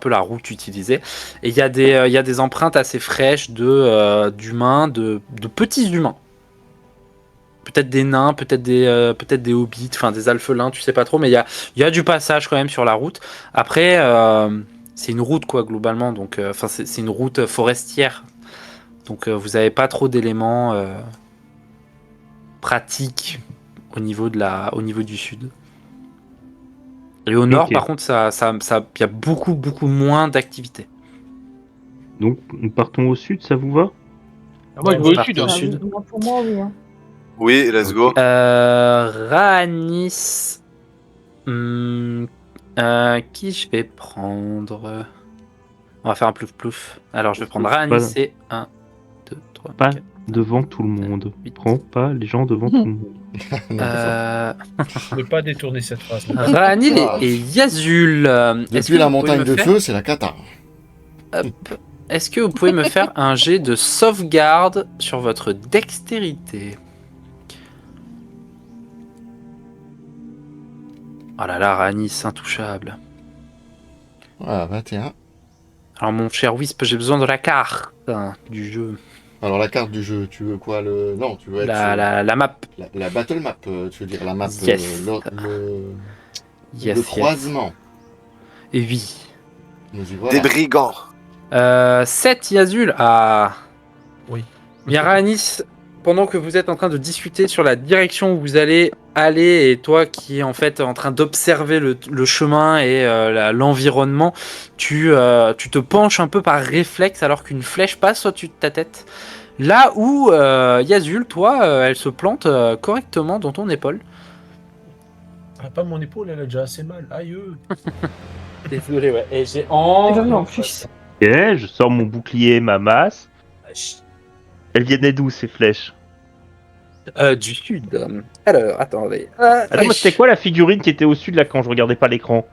la route utilisée. Et il y a des empreintes assez fraîches d'humains, de petits humains. Peut-être des nains, peut-être des hobbits, enfin des alphelins, tu sais pas trop, mais il y a du passage quand même sur la route. Après, c'est une route quoi globalement, donc enfin c'est une route forestière, donc vous avez pas trop d'éléments pratiques au niveau du sud. Et au nord, Ok. par contre, il y a beaucoup moins d'activités. Donc nous partons au sud, ça vous va? Moi, je on vais au part sud. au Hein. Ah, sud. oui, moi, pour moi, oui. Hein. Oui, let's go. Raanis. Qui je vais prendre? On va faire un plouf plouf. Alors je vais prendre Raanis, c'est 1, 2, 3, Pas 4. devant tout le monde. Huit. Prends pas les gens devant tout le monde. Je ne peux pas détourner cette phrase. Raanis Ah. et Yazul. Depuis la montagne de feu, c'est la cata. Est-ce que vous pouvez me faire un jet de sauvegarde sur votre dextérité? Oh là là, Raanis, intouchable. Voilà, 21. Alors mon cher Wisp, j'ai besoin de la carte du jeu. Alors, la carte du jeu, tu veux quoi le... Non, tu veux être La map. la battle map, tu veux dire la map, Yes. le Yes. croisement. Et oui. Nous y voilà. Des brigands. 7 Yazul. Ah. Oui. Bien Raanis, pendant que vous êtes en train de discuter sur la direction où vous allez aller, et toi qui es en fait en train d'observer le chemin et l'environnement, tu te penches un peu par réflexe alors qu'une flèche passe au-dessus de ta tête. Là où Yazul, toi, elle se plante correctement dans ton épaule. Ah, pas mon épaule, elle a déjà assez mal. Aïe. Désolé, ouais. Et j'ai Et j'en ai en plus. Ok, je sors mon bouclier, ma masse. Elles viennent d'où ces flèches? Du sud. Alors, attendez. Attends, mais c'était quoi la figurine qui était au sud là quand je regardais pas l'écran?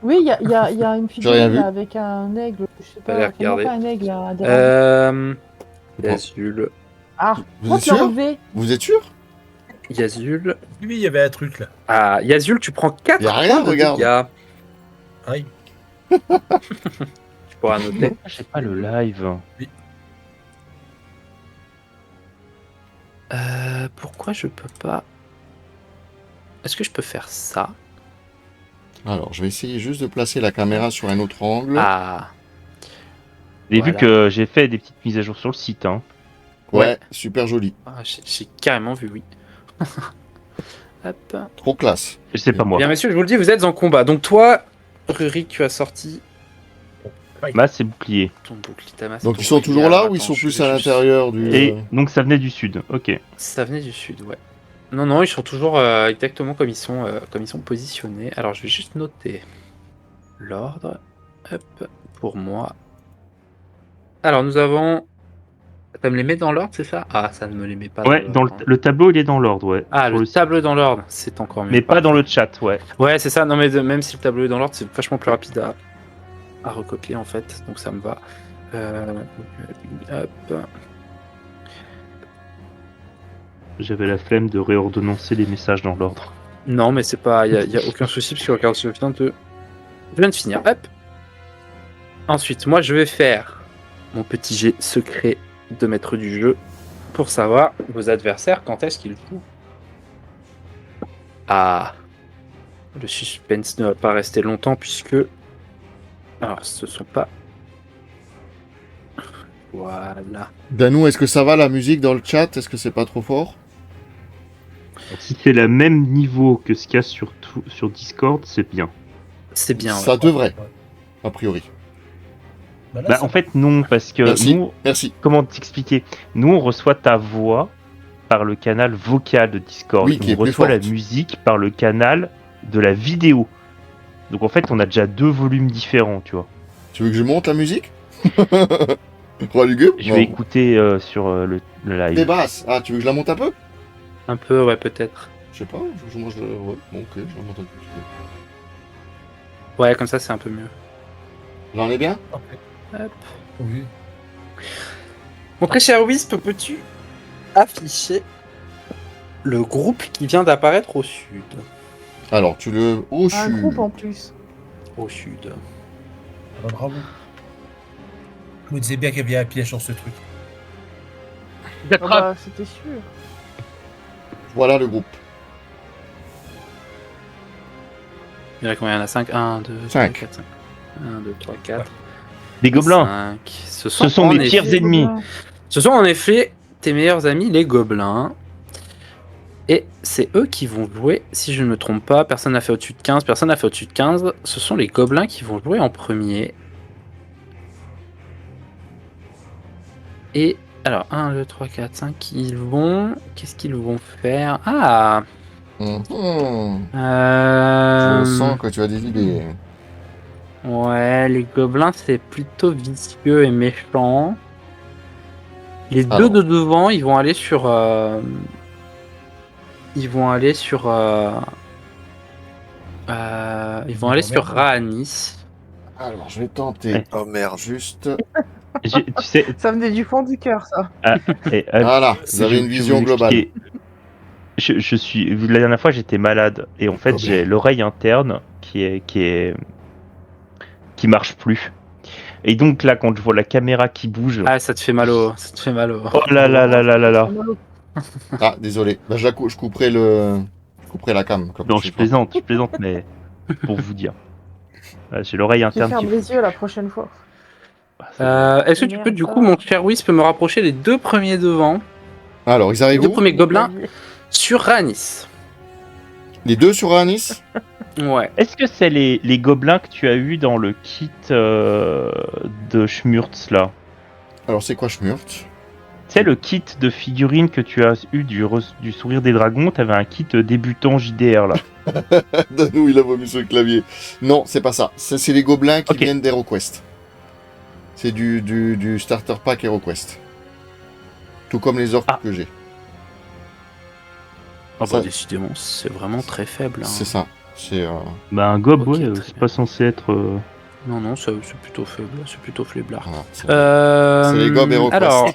Oui, il y a une J'ai rien figurine vu. là, avec un aigle. Je sais Allez, pas, comment regardez. pas un aigle, un drame. Yazul. Ah, Vous pourquoi êtes tu l'as sûr enlevé? Vous êtes sûr? Yazul. Oui, il y avait un truc là. Ah, Yazul, tu prends 4 Y a rien, points de regarde. dégâts. Aïe. Tu pourras noter. Pourquoi j'ai pas le live? Pourquoi je peux pas... Est-ce que je peux faire ça? Alors, je vais essayer juste de placer la caméra sur un autre angle. Ah, J'ai Voilà. vu que j'ai fait des petites mises à jour sur le site. Hein. Ouais, super joli. ah, j'ai carrément vu, oui. Hop. Trop classe. Et c'est pas moi. Bien, messieurs, je vous le dis, vous êtes en combat. Donc toi, Rurik, tu as sorti Masse c'est bouclier. ton bouclier, ta masse. Donc ton ils sont bouclier. toujours là Alors, ou ils attends, sont je plus vais à juste- l'intérieur du... Et donc ça venait du sud. Ok. Ça venait du sud, ouais. Non, non, ils sont toujours exactement comme ils sont positionnés. Alors, je vais juste noter l'ordre. Hop, pour moi. Alors, nous avons... Ça me les met dans l'ordre, c'est ça? Ah, ça ne me les met pas Ouais, dans l'ordre. le tableau, il est dans l'ordre, ouais. Ah, sur le le site. tableau dans l'ordre, c'est encore mieux. Mais pas dans le chat, ouais. Ouais, c'est ça. Non, mais même si le tableau est dans l'ordre, c'est vachement plus rapide à recopier en fait. Donc ça me va. Hop. J'avais la flemme de réordonnancer les messages dans l'ordre. Non, mais c'est pas. Y a aucun souci parce que regarde, je viens de finir. Hop. Ensuite, moi, je vais faire mon petit jet secret de maître du jeu pour savoir vos adversaires quand est-ce qu'ils jouent. Ah. Le suspense ne va pas rester longtemps puisque. Alors, ce sont pas. Voilà. Danou, est-ce que ça va la musique dans le chat? Est-ce que c'est pas trop fort? Si c'est le même niveau que ce qu'il y a sur Discord, c'est bien. C'est bien. Ça Ouais. devrait, a priori. Bah, là, Bah, ça- en fait, non, parce que Merci. nous, Merci. comment t'expliquer? Nous, on reçoit ta voix par le canal vocal de Discord. Oui, qui est On plus reçoit la forte. musique par le canal de la vidéo. Donc en fait, on a déjà deux volumes différents, tu vois. Tu veux que je monte la musique? Roi Lugubre? Je Non. vais écouter sur le live. Des basses. Ah, tu veux que je la monte un peu? Un peu, ouais, peut-être. Je sais pas, je mange le... Ouais, bon, ok, je la monte un peu. Ouais, comme ça, c'est un peu mieux. J'en ai bien? Parfait. Hop. Oui. Mon très cher Wisp, peux-tu afficher le groupe qui vient d'apparaître au sud? Alors, tu le... Au Un sud. groupe en plus. Au sud. Ah bah, bravo. Je me disais bien qu'il y avait un piège sur ce truc. Ah J'attrape. bah, c'était sûr. Voilà le groupe. Il y en a combien? Il y en a 5? 1, 2, 3, Cinq. 4, 5. 1, 2, 3, 4. Des gobelins. 5. Ce Ce sont en mes effet- pires ennemis. Ce sont en effet tes meilleurs amis, les gobelins. Et c'est eux qui vont jouer, si je ne me trompe pas, personne n'a fait au-dessus de 15, personne n'a fait au-dessus de 15. Ce sont les gobelins qui vont jouer en premier. Et alors, 1, 2, 3, 4, 5, ils vont... Qu'est-ce qu'ils vont faire? Ah Mhm. euh... Je sens que tu as des idées. Ouais, les gobelins, c'est plutôt vicieux et méchant. Les deux Alors. de devant, ils vont aller sur... Ils vont aller sur... Ils vont aller sur Raanis. Alors, je vais tenter. Ouais. Oh merde. Juste... Tu sais, Ça venait du fond du cœur, ça. Voilà, vous avez une vision globale. Je suis. La dernière fois, j'étais malade et en fait, Oh, j'ai merde. l'oreille interne qui marche plus. Et donc là, quand je vois la caméra qui bouge, Ah, ça te fait mal au... Ça te fait mal au... oh là là là là là là. Ah, désolé. Bah, je couperai Je couperai la cam. Comme Non, je je sais pas. plaisante, mais pour vous dire. J'ai l'oreille Je interne ferme qui. les yeux la prochaine fois. Est-ce que tu peux, du coup, mon cher Wisp, me rapprocher les deux premiers devant, Alors, ils les arrivent deux où? premiers gobelins, sur Raanis? Les deux sur Anis? Ouais. Est-ce que c'est les gobelins que tu as eu dans le kit de Schmurtz là? Alors, c'est quoi Schmurt? Tu sais, le kit de figurines que tu as eu du sourire des dragons, t'avais un kit débutant JDR là. Danou, il a vomi sur le clavier. Non, c'est pas ça. Ça, c'est les gobelins qui Ok. viennent d'HeroQuest. C'est du starter pack HeroQuest. Tout comme les orques Ah. que j'ai. Ah Ça- bah, décidément, c'est vraiment très faible. Hein. C'est ça. C'est. Bah, un gob, Ok, ouais, très c'est bien. pas censé être. Non, c'est plutôt faible, c'est plutôt faiblard. voilà, c'est- C'est les gobes HeroQuest. Alors,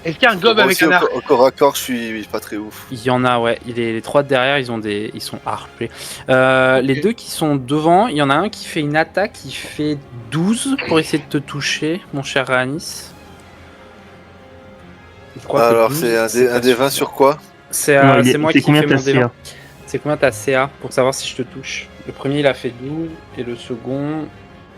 Est-ce qu'il y a un gob Moi avec aussi, un arc? au corps à corps, je suis pas très ouf. il y en a, ouais. Les trois de derrière, ils sont harpés. Les deux qui sont devant, il y en a un qui fait une attaque qui fait 12 pour essayer de te toucher, mon cher Ranis. Je crois que Alors, 12, c'est un pas des 20 suffisant. sur quoi? C'est Non, c'est moi c'est qui combien fais ta mon D20. CA? C'est combien ta CA pour savoir si je te touche. Le premier, il a fait 12 et le second.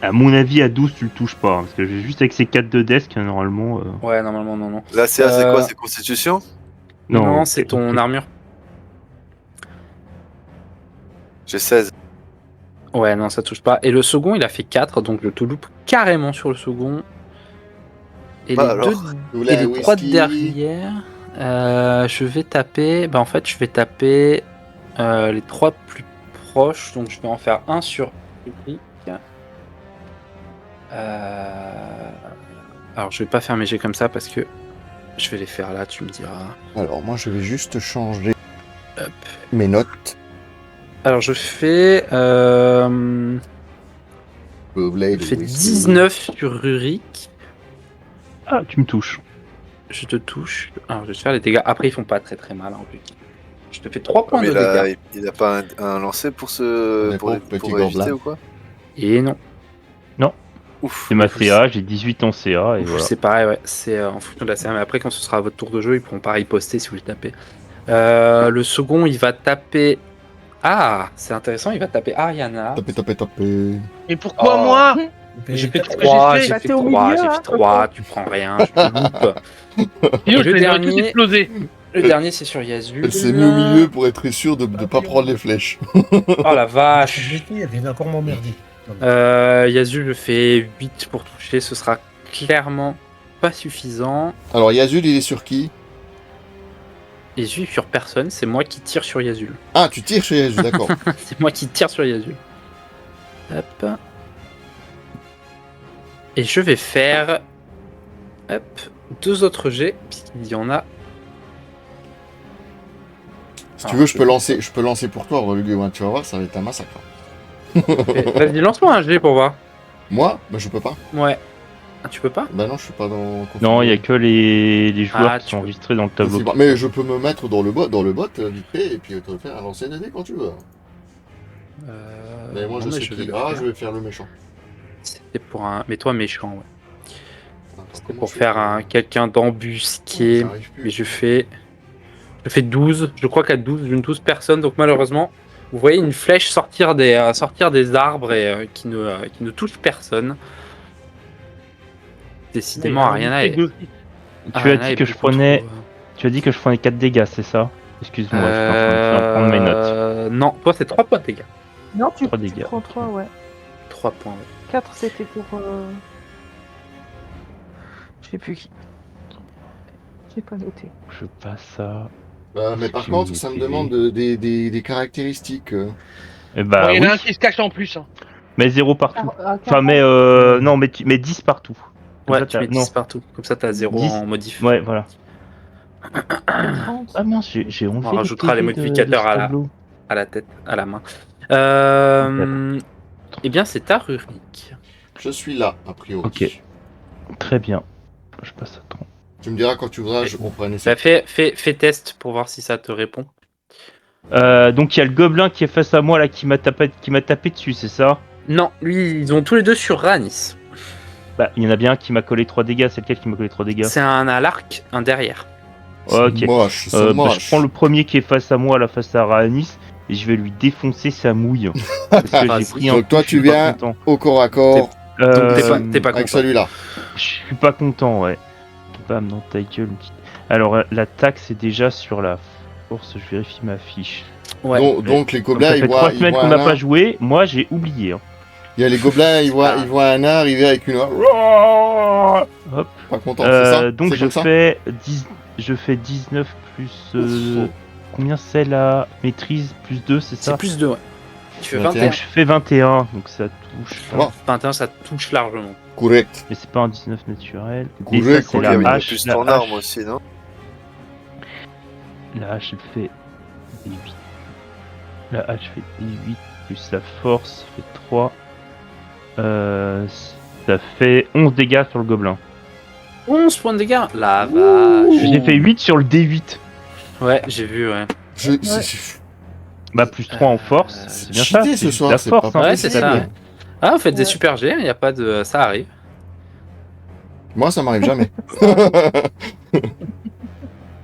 À mon avis, à 12, tu le touches pas. Parce que j'ai juste avec ces 4 de desk, normalement. Ouais, normalement, non. La CA, c'est quoi? Euh, C'est Constitution? Non, c'est ton armure. J'ai 16. Ouais, non, ça touche pas. Et le second, il a fait 4, donc je te loupe carrément sur le second. Et Bah les alors. Vous et voulez un les trois de whisky? derrière, je vais taper. Bah, en fait, je vais taper les trois plus proches. Donc, je vais en faire un sur Ulrich. Alors, je vais pas faire mes jets comme ça parce que je vais les faire là, tu me diras. Alors, moi, je vais juste changer Hop. mes notes. Alors, je fais, Blade, je fais whisky. 19 sur Rurik. Ah, tu me touches. Je te touche. Alors, je vais te faire les dégâts. Après, ils font pas très très mal. Hein, Rurik. Je te fais 3 points Mais de dégâts. il a pas un lancer pour On est pour, pas au petit pour éviter gobelin. ou quoi? Et non. Ouf. C'est ma Ouf. CA, j'ai 18 en CA, et voilà. C'est pareil, ouais. C'est en fonction de la CA. Mais après, quand ce sera à votre tour de jeu, ils pourront pas riposter si vous le tapez. Le second, il va taper. Ah, c'est intéressant. Il va taper Ariana. Tapez. Et pourquoi Oh. moi? J'ai fait Qu'est-ce que 3, j'ai j'ai fait fait Bah, t'es au 3, milieu, j'ai hein, fait 3, tu prends rien, je te loupe. Sinon, le je les aurais tous dernier- explosés. Le dernier, c'est sur Yazul. Elle s'est mise au milieu pour être sûre de ne pas prendre les flèches. Oh la vache. Il avait encore m'emmerder. Yazul fait 8 pour toucher, ce sera clairement pas suffisant. Alors, Yazul, il est sur qui? Et je suis sur personne, c'est moi qui tire sur Yazul. Ah, tu tires chez Yazul, d'accord. C'est moi qui tire sur Yazul. Hop. Et je vais faire. Hop. 2 autres jets, puisqu'il y en a. Si tu veux, je peux lancer pour toi, Relugue. Tu vas voir, ça va être un massacre. Vas-y, lance-moi un jet pour voir. Moi? Bah, je peux pas. Ouais. Ah, tu peux pas? Bah, non, je suis pas dans. Non, il y a que les joueurs Ah, qui tu sont peux- enregistrés dans le tableau. C'est pas- Mais je peux me mettre dans le bot, vite fait, et puis te faire un lancer de dés quand tu veux. Mais moi, je non, mais sais vais qui le ira, faire. je vais faire le méchant. C'était pour un. Mais toi, méchant, ouais. C'était Comment pour je fais faire un quelqu'un d'embusqué. Ça arrive plus. Mais je fais 12. Je crois qu'à 12, je ne touche personne. Donc malheureusement, vous voyez une flèche sortir des arbres et qui ne touche personne. Décidément, Ariana est. Tu as Ariana dit est que je beaucoup prenais. trop, Tu as dit que je prenais 4 dégâts, c'est ça? Excuse-moi, je suis en train de prendre mes notes. Non, toi c'est 3 points de dégâts. Non, tu 3 dégâts. prends 3, ouais. 3 points, ouais. 4, c'était pour. Je sais plus qui. J'ai pas noté. Je passe ça. Mais par Si contre, vous ça me écrivez. demande des caractéristiques. Eh bah, Il y en oui. a un qui se cache en plus. Hein. Mais 0 partout. Ah, Enfin, mais non, mais 10 partout. Comme Ouais, ça, tu mets 10 non. partout. Comme ça, t'as 0 10. en modif. Ouais, voilà. 30. Ah mince, j'ai enlevé. On rajoutera les modificateurs à la tête, à la main. Eh bien, c'est ta Rurik. Je suis là, a priori. Ok. Très bien. Je passe à ton. Tu me diras quand tu voudras, on prenne ça. Bah, fais test pour voir si ça te répond. Donc il y a le gobelin qui est face à moi là qui m'a tapé dessus, c'est ça? Non, lui, ils ont tous les deux sur Ranis. Bah, il y en a bien un qui m'a collé 3 dégâts, c'est lequel qui m'a collé 3 dégâts? C'est un à l'arc, un derrière. Ok. C'est moche, c'est Bah, moche. je prends le premier qui est face à moi, là, face à Raanis, et je vais lui défoncer sa mouille. Parce que j'ai Vas-y. pris un Donc toi, coup, je suis tu pas viens content. au corps à corps Donc, t'es pas avec content. celui-là. Je suis pas content, ouais. Bam, dans ta gueule. une petite- Alors, l'attaque, c'est déjà sur la force, je vérifie ma fiche. Ouais. Donc les Comme gobelins, ça ils fait 3 voient semaines qu'on un n'a nain. pas joué, moi j'ai oublié. Hein. Il y a les gobelins, ils voient un nain arriver avec une. Hop. Pas content, c'est ça? Donc C'est je comme ça fais 19 plus... Ouf. combien c'est la maîtrise? Plus 2, c'est ça? C'est plus 2, ouais. Tu fais 21. 21. Donc je fais 21, donc ça touche. Ça va. 21, ça touche largement. Correct. Mais c'est pas un 19 naturel. Courez, Et ça c'est courez, la oui, Il y a hache. plus La ton hache, arme aussi, non? la hache elle fait des 8. La hache fait 8 plus la force fait 3. Ça fait 11 dégâts sur le gobelin. 11 points de dégâts. La vache. J'ai fait 8 sur le D8. Ouais, j'ai vu, ouais. Bah plus 3 en force. C'est bien ça. cheaté C'est ce juste soir, la c'est force. pas hein. Ouais, c'est ça. possible. Ah, vous faites des Ouais. super jets, il y a pas de... Ça arrive. Moi, ça m'arrive jamais.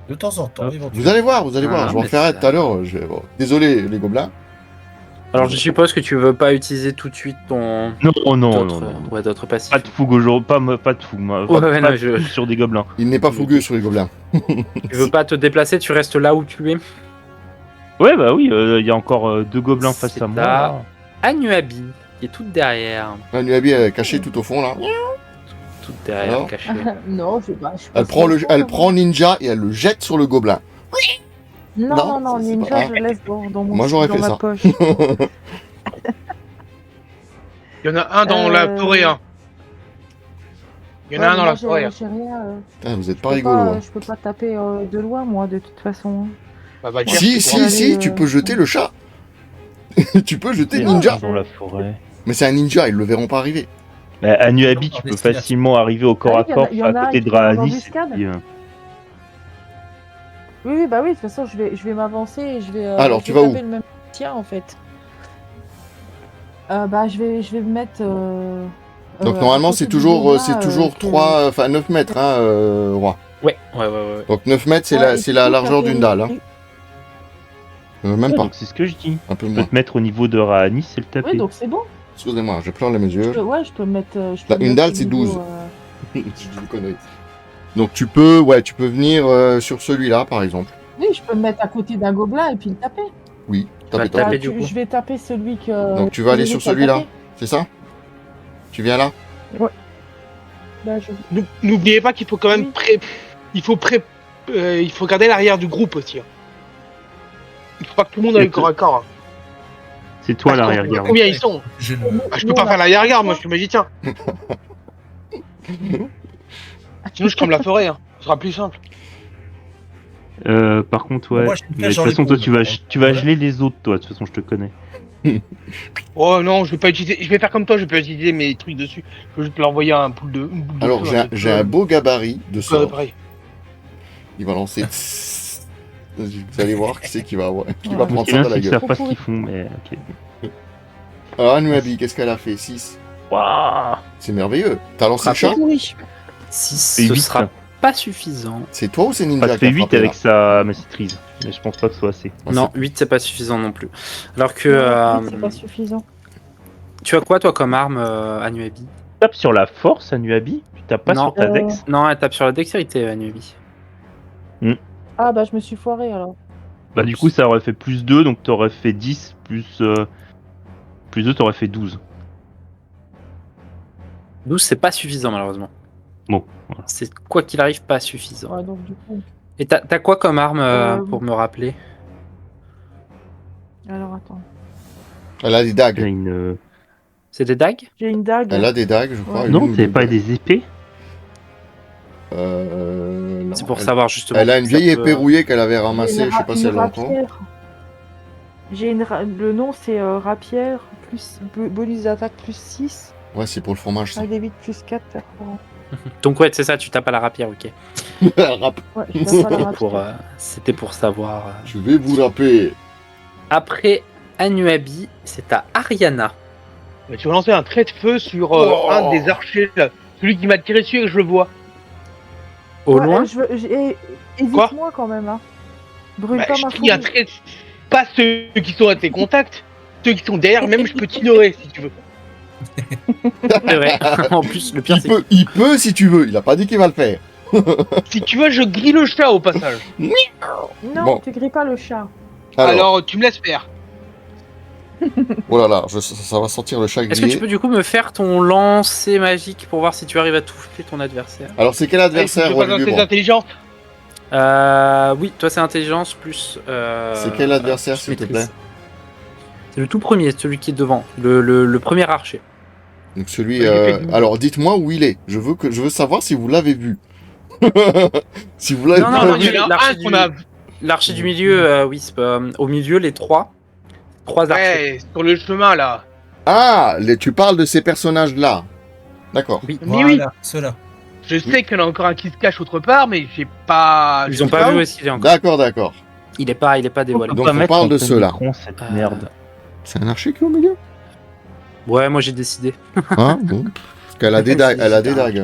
De temps en temps, Hop. éventuellement. Vous allez voir, je Ah, vais en mais faire un ça- tout à l'heure. Bon, désolé, les gobelins. Alors, je suppose que tu veux pas utiliser tout de suite ton... Non, non, d'autres, non, non. Ouais, d'autres passifs. Pas de fougue aujourd'hui, pas de fougue. Moi. Ouais, ouais, pas non, de je- fougue sur des gobelins. Il n'est pas fougueux sur les gobelins. Tu veux pas te déplacer, tu restes là où tu es. Ouais, bah oui, il y a encore 2 gobelins face C'est à moi. là. là. Anuabi, qui est toute derrière. La Nuabi est cachée tout au fond là. Toute derrière, Alors cachée. Non, je sais pas. Elle prend Ninja et elle le jette sur le gobelin. Non, Non, non, c'est Ninja, pas- je le laisse dans mon Moi, j'aurais dans fait ma ça. poche. Il y en a un dans la forêt, hein. Il y en a un dans la forêt. hein. J'ai rien. Putain, vous êtes Je pas peux rigolo. hein. je peux pas taper de loin, moi, de toute façon. Bah, va le dire, Si, c'est toi. si, tu peux jeter le chat. Tu peux jeter Il y en a Ninja. un dans la forêt. Mais c'est un ninja, ils le verront pas arriver. Bah, à Nuabi, tu En peux destination. facilement arriver au corps Ah à oui, corps il y en a à un côté qui de est en Raanis. embuscade. Oui, bah oui, de toute façon, je vais m'avancer et je vais. Alors, je tu vais vas où taper le même tien, en fait. Bah, je vais me mettre. Donc à normalement, côté c'est du toujours, gobelin, c'est toujours que- 3, enfin 9 mètres, hein, roi. Ouais, ouais. Donc 9 mètres, c'est Ouais, la, et c'est du la coup, largeur taper- d'une dalle. Hein. Même Ouais, pas, donc c'est ce que je dis. un peu Tu peux moins. te mettre au niveau de Raanis et le taper. Oui, donc c'est bon. Excusez-moi, je pleure les mesures. Ouais, je peux me mettre. je Là, peux me une mettre dalle, au c'est niveau, 12. Je dis une connerie. Donc tu peux venir sur celui-là, par exemple. Oui, je peux me mettre à côté d'un gobelin et puis le taper. Oui, Bah, tapez, taper. tapez. du coup. Je vais taper celui que. Donc tu vas aller sur Dominique a celui-là, tapé. c'est ça? Tu viens là? Bah, je... N'oubliez pas qu'il faut quand même Oui. il faut garder l'arrière du groupe aussi. hein. Il faut pas que tout le monde aille au corps à corps. hein. C'est toi Parce qu'on- l'arrière-garde. Combien ils sont Je ne- Bah, je peux pas faire l'arrière-garde, moi je suis magicien. Sinon je crame la forêt, hein. Ce sera plus simple. Par contre, ouais. Moi, je suis Mais pas de genre toute façon, les toi, pauvres. tu vas Voilà. geler les autres, toi. De toute façon, je te connais. Oh non, je vais pas utiliser. Je vais faire comme toi, je vais pas utiliser mes trucs dessus. Je vais juste leur envoyer un pool de. une boule de Alors feu, j'ai un beau gabarit de sort. pareil. Il va lancer. Vous allez voir qui c'est qui va Ouais. prendre Ce qui est ça bien, dans la c'est qu'ils gueule. savent pas ce qu'ils font, mais ok. Alors Anuabi, qu'est-ce qu'elle a fait? 6. Waouh. C'est merveilleux. T'as lancé le chat? Oui. 6, Et ce 8, sera là. pas suffisant. C'est toi ou c'est Ninja Enfin, ça qui a fait 8 frappé, avec là sa maîtrise. Mais je pense pas que ce soit assez. Ouais, Non, 8 c'est pas suffisant non plus. Alors que C'est pas suffisant. tu as quoi toi comme arme Anuabi? Tu tapes sur la force, Anuabi. Tu tapes pas Non. sur ta dex. Non, elle tape sur la dextérité Anuabi. Ah, bah, je me suis foiré alors. Bah, du coup, ça aurait fait plus 2, donc t'aurais fait 10 plus 2, t'aurais fait 12. 12 c'est pas suffisant malheureusement. Bon, voilà. C'est quoi qu'il arrive pas suffisant. Ouais, donc, du coup. Et t'as quoi comme arme pour me rappeler? Alors, attends. Elle a des Elle a dagues. une. C'est des dagues? J'ai une dague. Elle a des dagues, je crois. Ouais. une Non, ou c'est deux pas dagues. des épées. Non, C'est pour elle- savoir justement. Elle a une si ça vieille peut- épée rouillée qu'elle avait J'ai ramassée, une je sais pas si une elle longtemps. rapière. Le nom, c'est rapière, plus bonus d'attaque plus 6, Ouais, c'est pour le fromage, ça. avec des 8 plus 4 perforants. Donc ouais, c'est ça, tu tapes à la rapière, ok. Rap. Ouais, je tape pas la C'était pour, rapière. c'était pour savoir. Je vais vous rapper. Après Anuabi, c'est à Ariana. Mais tu vas lancer un trait de feu sur Oh. un des archers, là. Celui qui m'a tiré dessus et que je le vois. Au Ouais, loin évite-moi quand même, hein. Brûle Bah, pas je ma te dis un fourrure. trait. Pas ceux qui sont à tes contacts. Ceux qui sont derrière, même je peux t'ignorer si tu veux. C'est vrai. En plus, le pire, c'est Il peut si tu veux. Il a pas dit qu'il va le faire. Si tu veux, je grille le chat au passage. Non, Bon. tu grilles pas le chat. Alors, Tu me laisses faire. oh là là, ça va sentir le chat Est-ce que grillé. tu peux du coup me faire ton lancer magique pour voir si tu arrives à toucher ton adversaire? Alors, c'est quel adversaire, Je Roi passe un Lugubre test d'intelligence. Oui, toi c'est intelligence plus. C'est quel adversaire, plus s'il te maîtrise. plaît? C'est le tout premier, celui qui est devant, le premier archer. Donc celui. Ouais, j'ai fait 12. Alors, dites-moi où il est. Je veux savoir si vous l'avez vu. Si vous l'avez Non, pas non, vu. Il y en a l'archer un qu'on a. L'archer du milieu, oui, c'est pas- au milieu, les trois. 3 archers. Ouais, sur le chemin là. Ah, tu parles de ces personnages-là. D'accord. Oui. Mais oui. Voilà, ceux-là. Je sais qu'il y en a encore un qui se cache autre part, mais j'ai pas. Ils je ont sais pas vu où. aussi, il est encore. D'accord. Il est pas dévoilé. Donc, Pas on mettre parle en de ceux-là. micron, cette Euh, merde. C'est un archer qui est au milieu. Ouais, moi j'ai décidé. Hein, bon. Parce qu'elle a des dagues. Elle a des dagues.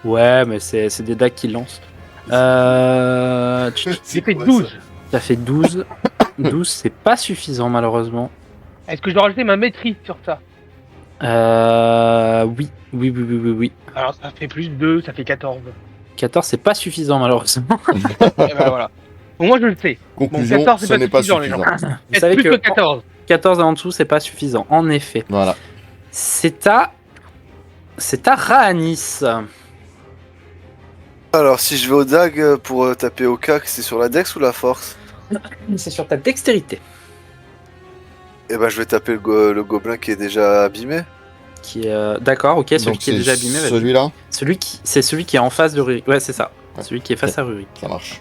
Ouais, mais c'est des dagues qui lancent. J'ai fait 12. T'as fait 12. 12, c'est pas suffisant malheureusement. Est-ce que je dois rajouter ma maîtrise sur ça? Oui. Alors ça fait plus 2, ça fait 14. 14, c'est pas suffisant malheureusement. Et ben voilà. Au moins je le sais. Conclusion, Bon, 14, c'est ce pas n'est pas suffisant, les suffisant. Vous Être savez plus que que 14. 14 et en dessous, c'est pas suffisant. En effet. Voilà. C'est à Raanis. Alors, si je vais au DAG pour taper au cac, c'est sur la dex ou la force? C'est sur ta dextérité. Eh ben, je vais taper le gobelin qui est déjà abîmé. Qui est d'accord, ok, celui Donc, qui est c'est déjà abîmé. vas-y. celui-là. C'est celui qui est en face de Rurik. Ouais, c'est ça. Ouais. Celui qui est face à Rurik. Ça marche.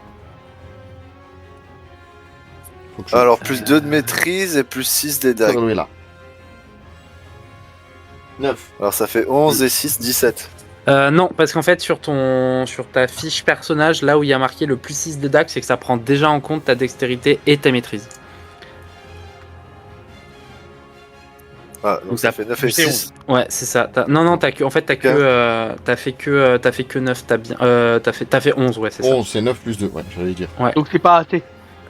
Faut que je- Alors, plus 2 de maîtrise et plus 6 des dagues. Celui-là. 9. Alors, ça fait 11 et 6, 17. Non, parce qu'en fait, sur ta fiche personnage, là où il y a marqué le plus 6 de dague, c'est que ça prend déjà en compte ta dextérité et ta maîtrise. Ah, donc Donc, ça ça fait 9 et fait 6. Ouais, c'est ça. Non, t'as fait que 9, t'as fait 11, ouais, c'est ça. 11, c'est 9 plus 2. Ouais, j'allais dire. Donc c'est pas assez.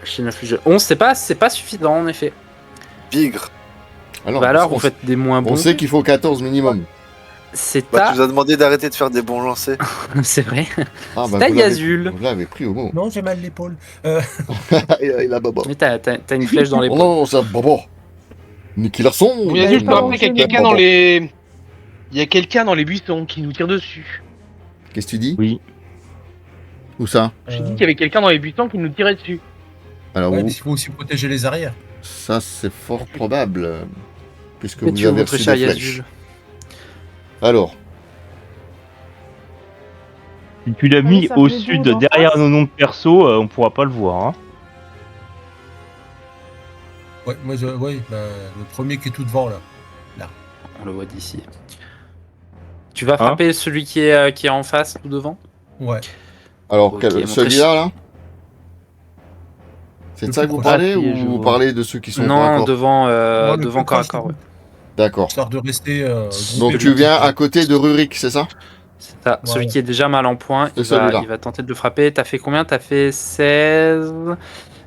Chez 9 plus 11, c'est pas suffisant en effet. Bigre. Alors, Bah alors, on, vous faites des moins bons. on sait qu'il faut 14 minimum. C'est Bah, à... tu nous as demandé d'arrêter de faire des bons lancers. c'est vrai. Ah, C'est à vous l'avez- Yazul. Vous l'avez pris au mot. Non, j'ai mal l'épaule. Il a baba. Mais t'as une flèche dans les Oh non, ça baba. Nicky Larson. Bon, Il Yazul, je te pas rappelle qu'il y a enchaîné. quelqu'un dans les. Il y a quelqu'un dans les buissons qui nous tire dessus. Qu'est-ce que tu dis? Oui. Où ça? J'ai dit qu'il y avait quelqu'un dans les buissons qui nous tirait dessus. Alors, Ouais, où? mais il faut aussi protéger les arrières. Ça, c'est fort probable. Puisque Mais vous tu veux avez montrer reçu ça à des flèches. Yazul. Alors, Si tu l'as Ah, mis ça au fait sud, 12 en derrière face. nos noms de perso, on pourra pas le voir. Hein. Ouais, le premier qui est tout devant là. On le voit d'ici. Tu vas frapper celui qui est en face ou devant? Ouais. alors Ok, montrez- celui-là, là? C'est de Le ça plus que vous proche. parlez Ah, si, ou je vous vois. parlez de ceux qui sont pas Non, encore devant, Non, le devant plus corps à proche, corps, ouais. D'accord. Histoire de rester. Donc tu viens à côté de Rurik, c'est ça? C'est ça. Ouais. Celui qui est déjà mal en point, C'est celui-là. il va tenter de le frapper. T'as fait combien? T'as fait 16. non,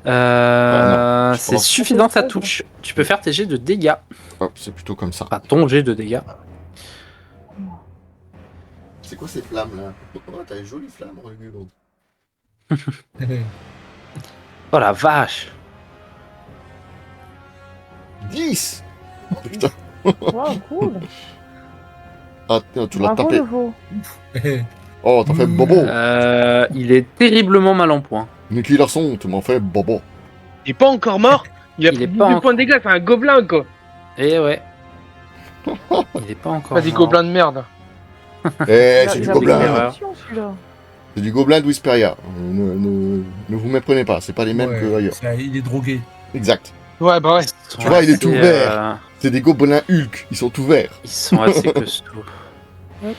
je C'est pense. suffisant, ça touche. Tu peux faire tes jets de dégâts. Hop, c'est plutôt comme ça. Enfin, ton jet de dégâts. C'est quoi ces flammes là? Oh, t'as une jolie flamme, Rugulo. Oh la vache! 10. Oh, putain. Wow, cool. Ah, tiens, tu l'as Bravo tapé. le veau. Oh, t'as fait bobo. Il est terriblement mal en point. Nicky Larson, tu m'en fais bobo. Il est pas encore mort. Il a Il est pris pas 2 encore- points de dégâts, c'est un gobelin quoi. Eh ouais. Il est pas encore. Pas des mort. gobelins de merde. Eh, c'est du Il a gobelin. pris gobelin. l'action, celui-là. C'est du gobelin de Whisperia. Ne vous méprenez pas, c'est pas les mêmes que ailleurs. Il est drogué. Exact. Ouais, bah ouais. Tu vois, il est tout assez, vert. C'est des gobelins Hulk, ils sont tout verts. Ils sont assez costauds. Hop.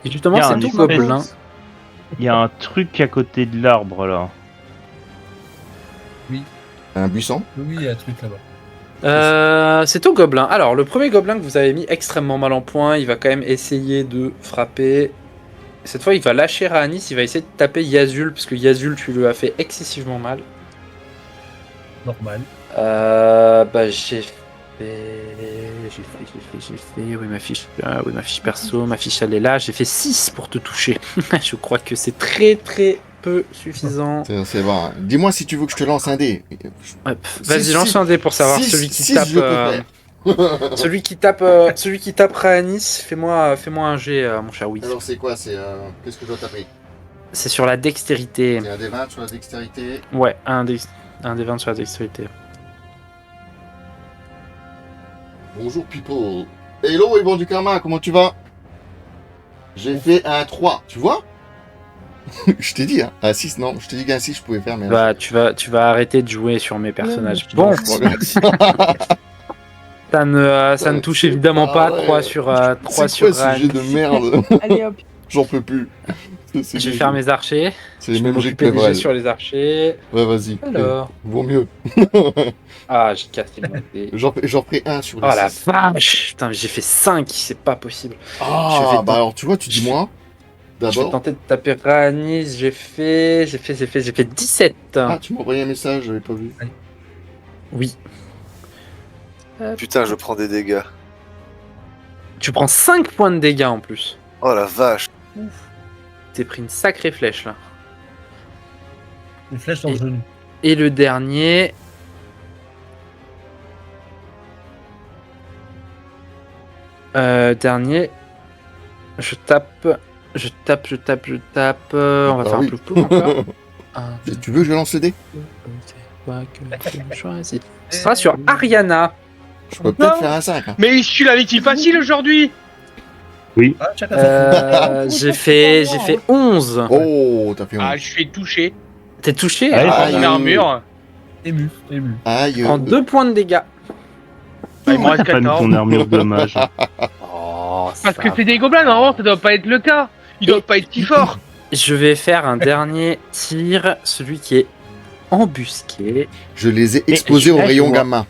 Et justement, Il y a c'est un tout espèce- gobelin. Il y a un truc à côté de l'arbre là. Un buisson. Oui, il y a un truc là-bas. C'est au gobelin. Alors, le premier gobelin que vous avez mis extrêmement mal en point, il va quand même essayer de frapper. Cette fois, il va lâcher Raanis, il va essayer de taper Yazul, parce que Yazul, tu lui as fait excessivement mal. Normal. Bah, j'ai fait. Oui, ma fiche perso, ma fiche elle est là. J'ai fait 6 pour te toucher. Je crois que c'est très très peu suffisant. C'est vrai. Dis-moi si tu veux que je te lance un dé. Hop. Vas-y, Six, lance un dé pour savoir six, celui qui six, tape. je peux faire. Celui qui tape Raanis, fais-moi un jet, mon cher Wiz. Alors c'est quoi? C'est qu'est-ce que je dois taper? C'est sur la dextérité. C'est un des 20 sur la dextérité. Ouais, un des 20 sur la dextérité. Bonjour people. Hello et bon du karma, comment tu vas? J'ai fait un 3, tu vois? Je t'ai dit, hein. À 6, non. Je t'ai dit qu'à 6, je pouvais faire, mais... Bah, tu vas arrêter de jouer sur mes personnages. Non, Bon, Bon, ça ne touche évidemment pas. ouais. 3 sur, 3 C'est quoi sur ce jeu de merde? Allez hop. J'en peux plus. C'est Je vais faire mes archers. C'est Je les vais mêmes jeux que m'occuper des jets Cleverel. sur les archers. Ouais, vas-y. Alors. Vaut mieux. Ah, j'ai cassé mon dé. J'en ferai un sur les Oh la 6. vache! Putain, mais j'ai fait 5, c'est pas possible. Je Ah, vais bah tenter- alors, tu vois, tu dis moi. Je vais D'abord. tenter de taper Ranis, j'ai fait 17. Ah, tu m'as envoyé un message, j'avais pas vu. Oui. Putain, je prends des dégâts. Tu prends 5 points de dégâts en plus. Oh la vache. T'es pris une sacrée flèche là. Une flèche dans le genou. Et le dernier. Dernier. Je tape. On va Ah faire oui. un peu encore. Un, Tu veux que je lance le dé? Ce sera sur Ariana. Je peux peut-être faire un 5. Hein. Mais celui-là avait-il facile aujourd'hui? Ah, chacun son tour. J'ai fait 11. Oh, t'as fait Ah, un. je suis touché. T'es touché Ouais, Ah, aïe. une armure. Ému, ému. Aïe. en 2 points de dégâts. Ah, il me reste Pas de 14. ton armure dommage. Oh, Parce que c'est des gobelins, normalement, ça doit pas être le cas. Ils doivent pas être si forts. Je vais faire un dernier tir, celui qui est embusqué. Je les ai exposés au là, je rayon vois. gamma.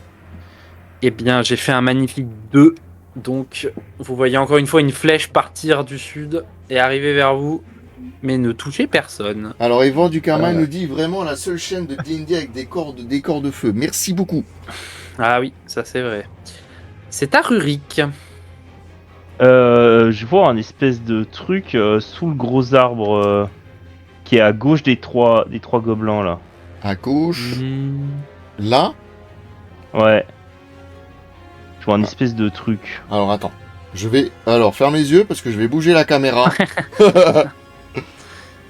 Eh bien, j'ai fait un magnifique 2. Donc, vous voyez encore une fois une flèche partir du sud et arriver vers vous, mais ne touchez personne. Alors, Evan du Karma Voilà. nous dit vraiment la seule chaîne de D&D avec des corps de feu. Merci beaucoup. Ah oui, ça c'est vrai. C'est à Rurik. Je vois un espèce de truc sous le gros arbre qui est à gauche des trois gobelins là. À gauche, Hmm. là. Ouais. Je vois un espèce de truc. Alors, attends. Je vais alors faire mes yeux parce que je vais bouger la caméra.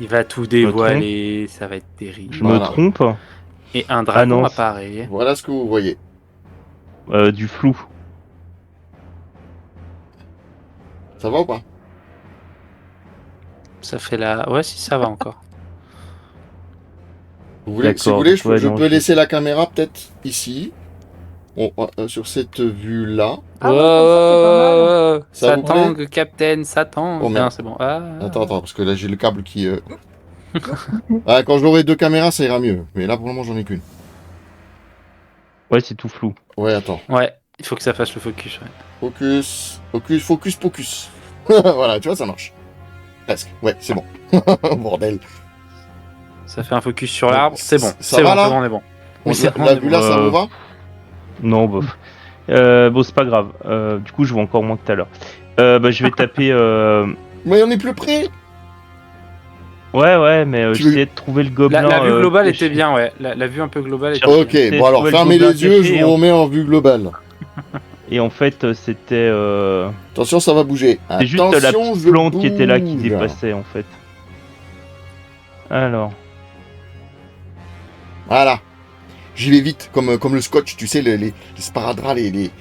Il va tout dévoiler, ça va être terrible. Je Voilà. me trompe? Et un dragon non, apparaît. Voilà ce que vous voyez. Du flou. Ça va ou pas? Ça fait la... Ouais, si ça va encore. Vous voulez, si vous D'accord, voulez, je, ouais, je non, peux je- laisser la caméra peut-être ici. Sur cette vue-là. Ah ouais, comme ça, c'est pas mal. Ça Ça vous plaît? tangue, Captain, ça tangue. Oh, merde. Non, c'est bon. Ah. Attends, parce que là j'ai le câble qui. Ah, quand j'aurai 2 caméras, ça ira mieux. Mais là pour le moment, j'en ai qu'une. Ouais, c'est tout flou. Ouais, attends. Ouais, il faut que ça fasse le focus. Ouais. Focus, focus, focus, focus. Voilà, tu vois, ça marche. Presque. Ouais, c'est bon. Bordel. Ça fait un focus sur l'arbre. C'est bon. Ça C'est va, bon, là c'est bon, on est bon. Oui, c'est bon, La on est vue bon. là, ça vous va? Non, bof. Bon, c'est pas grave. Du coup, je vois encore moins que tout à l'heure. Je vais taper. Mais on est plus près. Ouais, mais Tu veux- j'essayais de trouver le gobelin. La vue globale caché. était bien, ouais. La vue un peu globale était Ok, bien. bon alors trouver le fermez gobelin les yeux, caché, je vous hein. remets en vue globale. Et en fait, c'était. Attention, ça va bouger. C'est juste la Attention, petite je plante qui était là qui bouge. dépassait en fait. Alors. Voilà. J'y vais vite, comme le scotch, tu sais, les sparadraps, les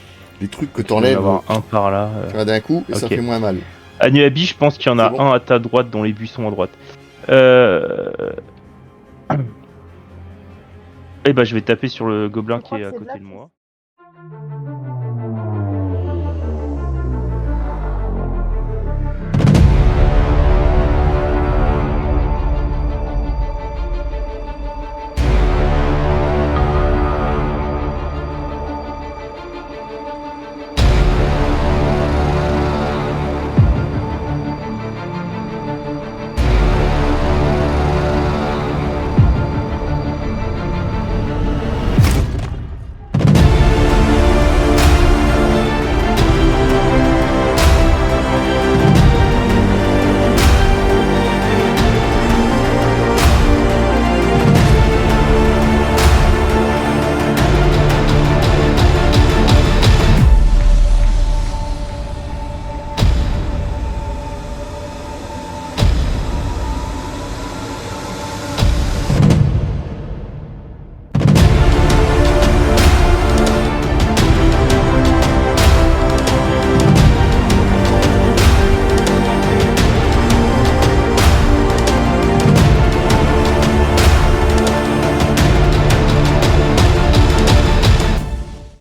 trucs que Il doit y en t'enlèves avoir un par là. tu vois, d'un coup, et ça Ok. fait moins mal. Anuabi, je pense qu'il y en a C'est bon. un à ta droite dans les buissons à droite. Et bah, je vais taper sur le gobelin Je qui crois est que à c'est de côté là de que- moi.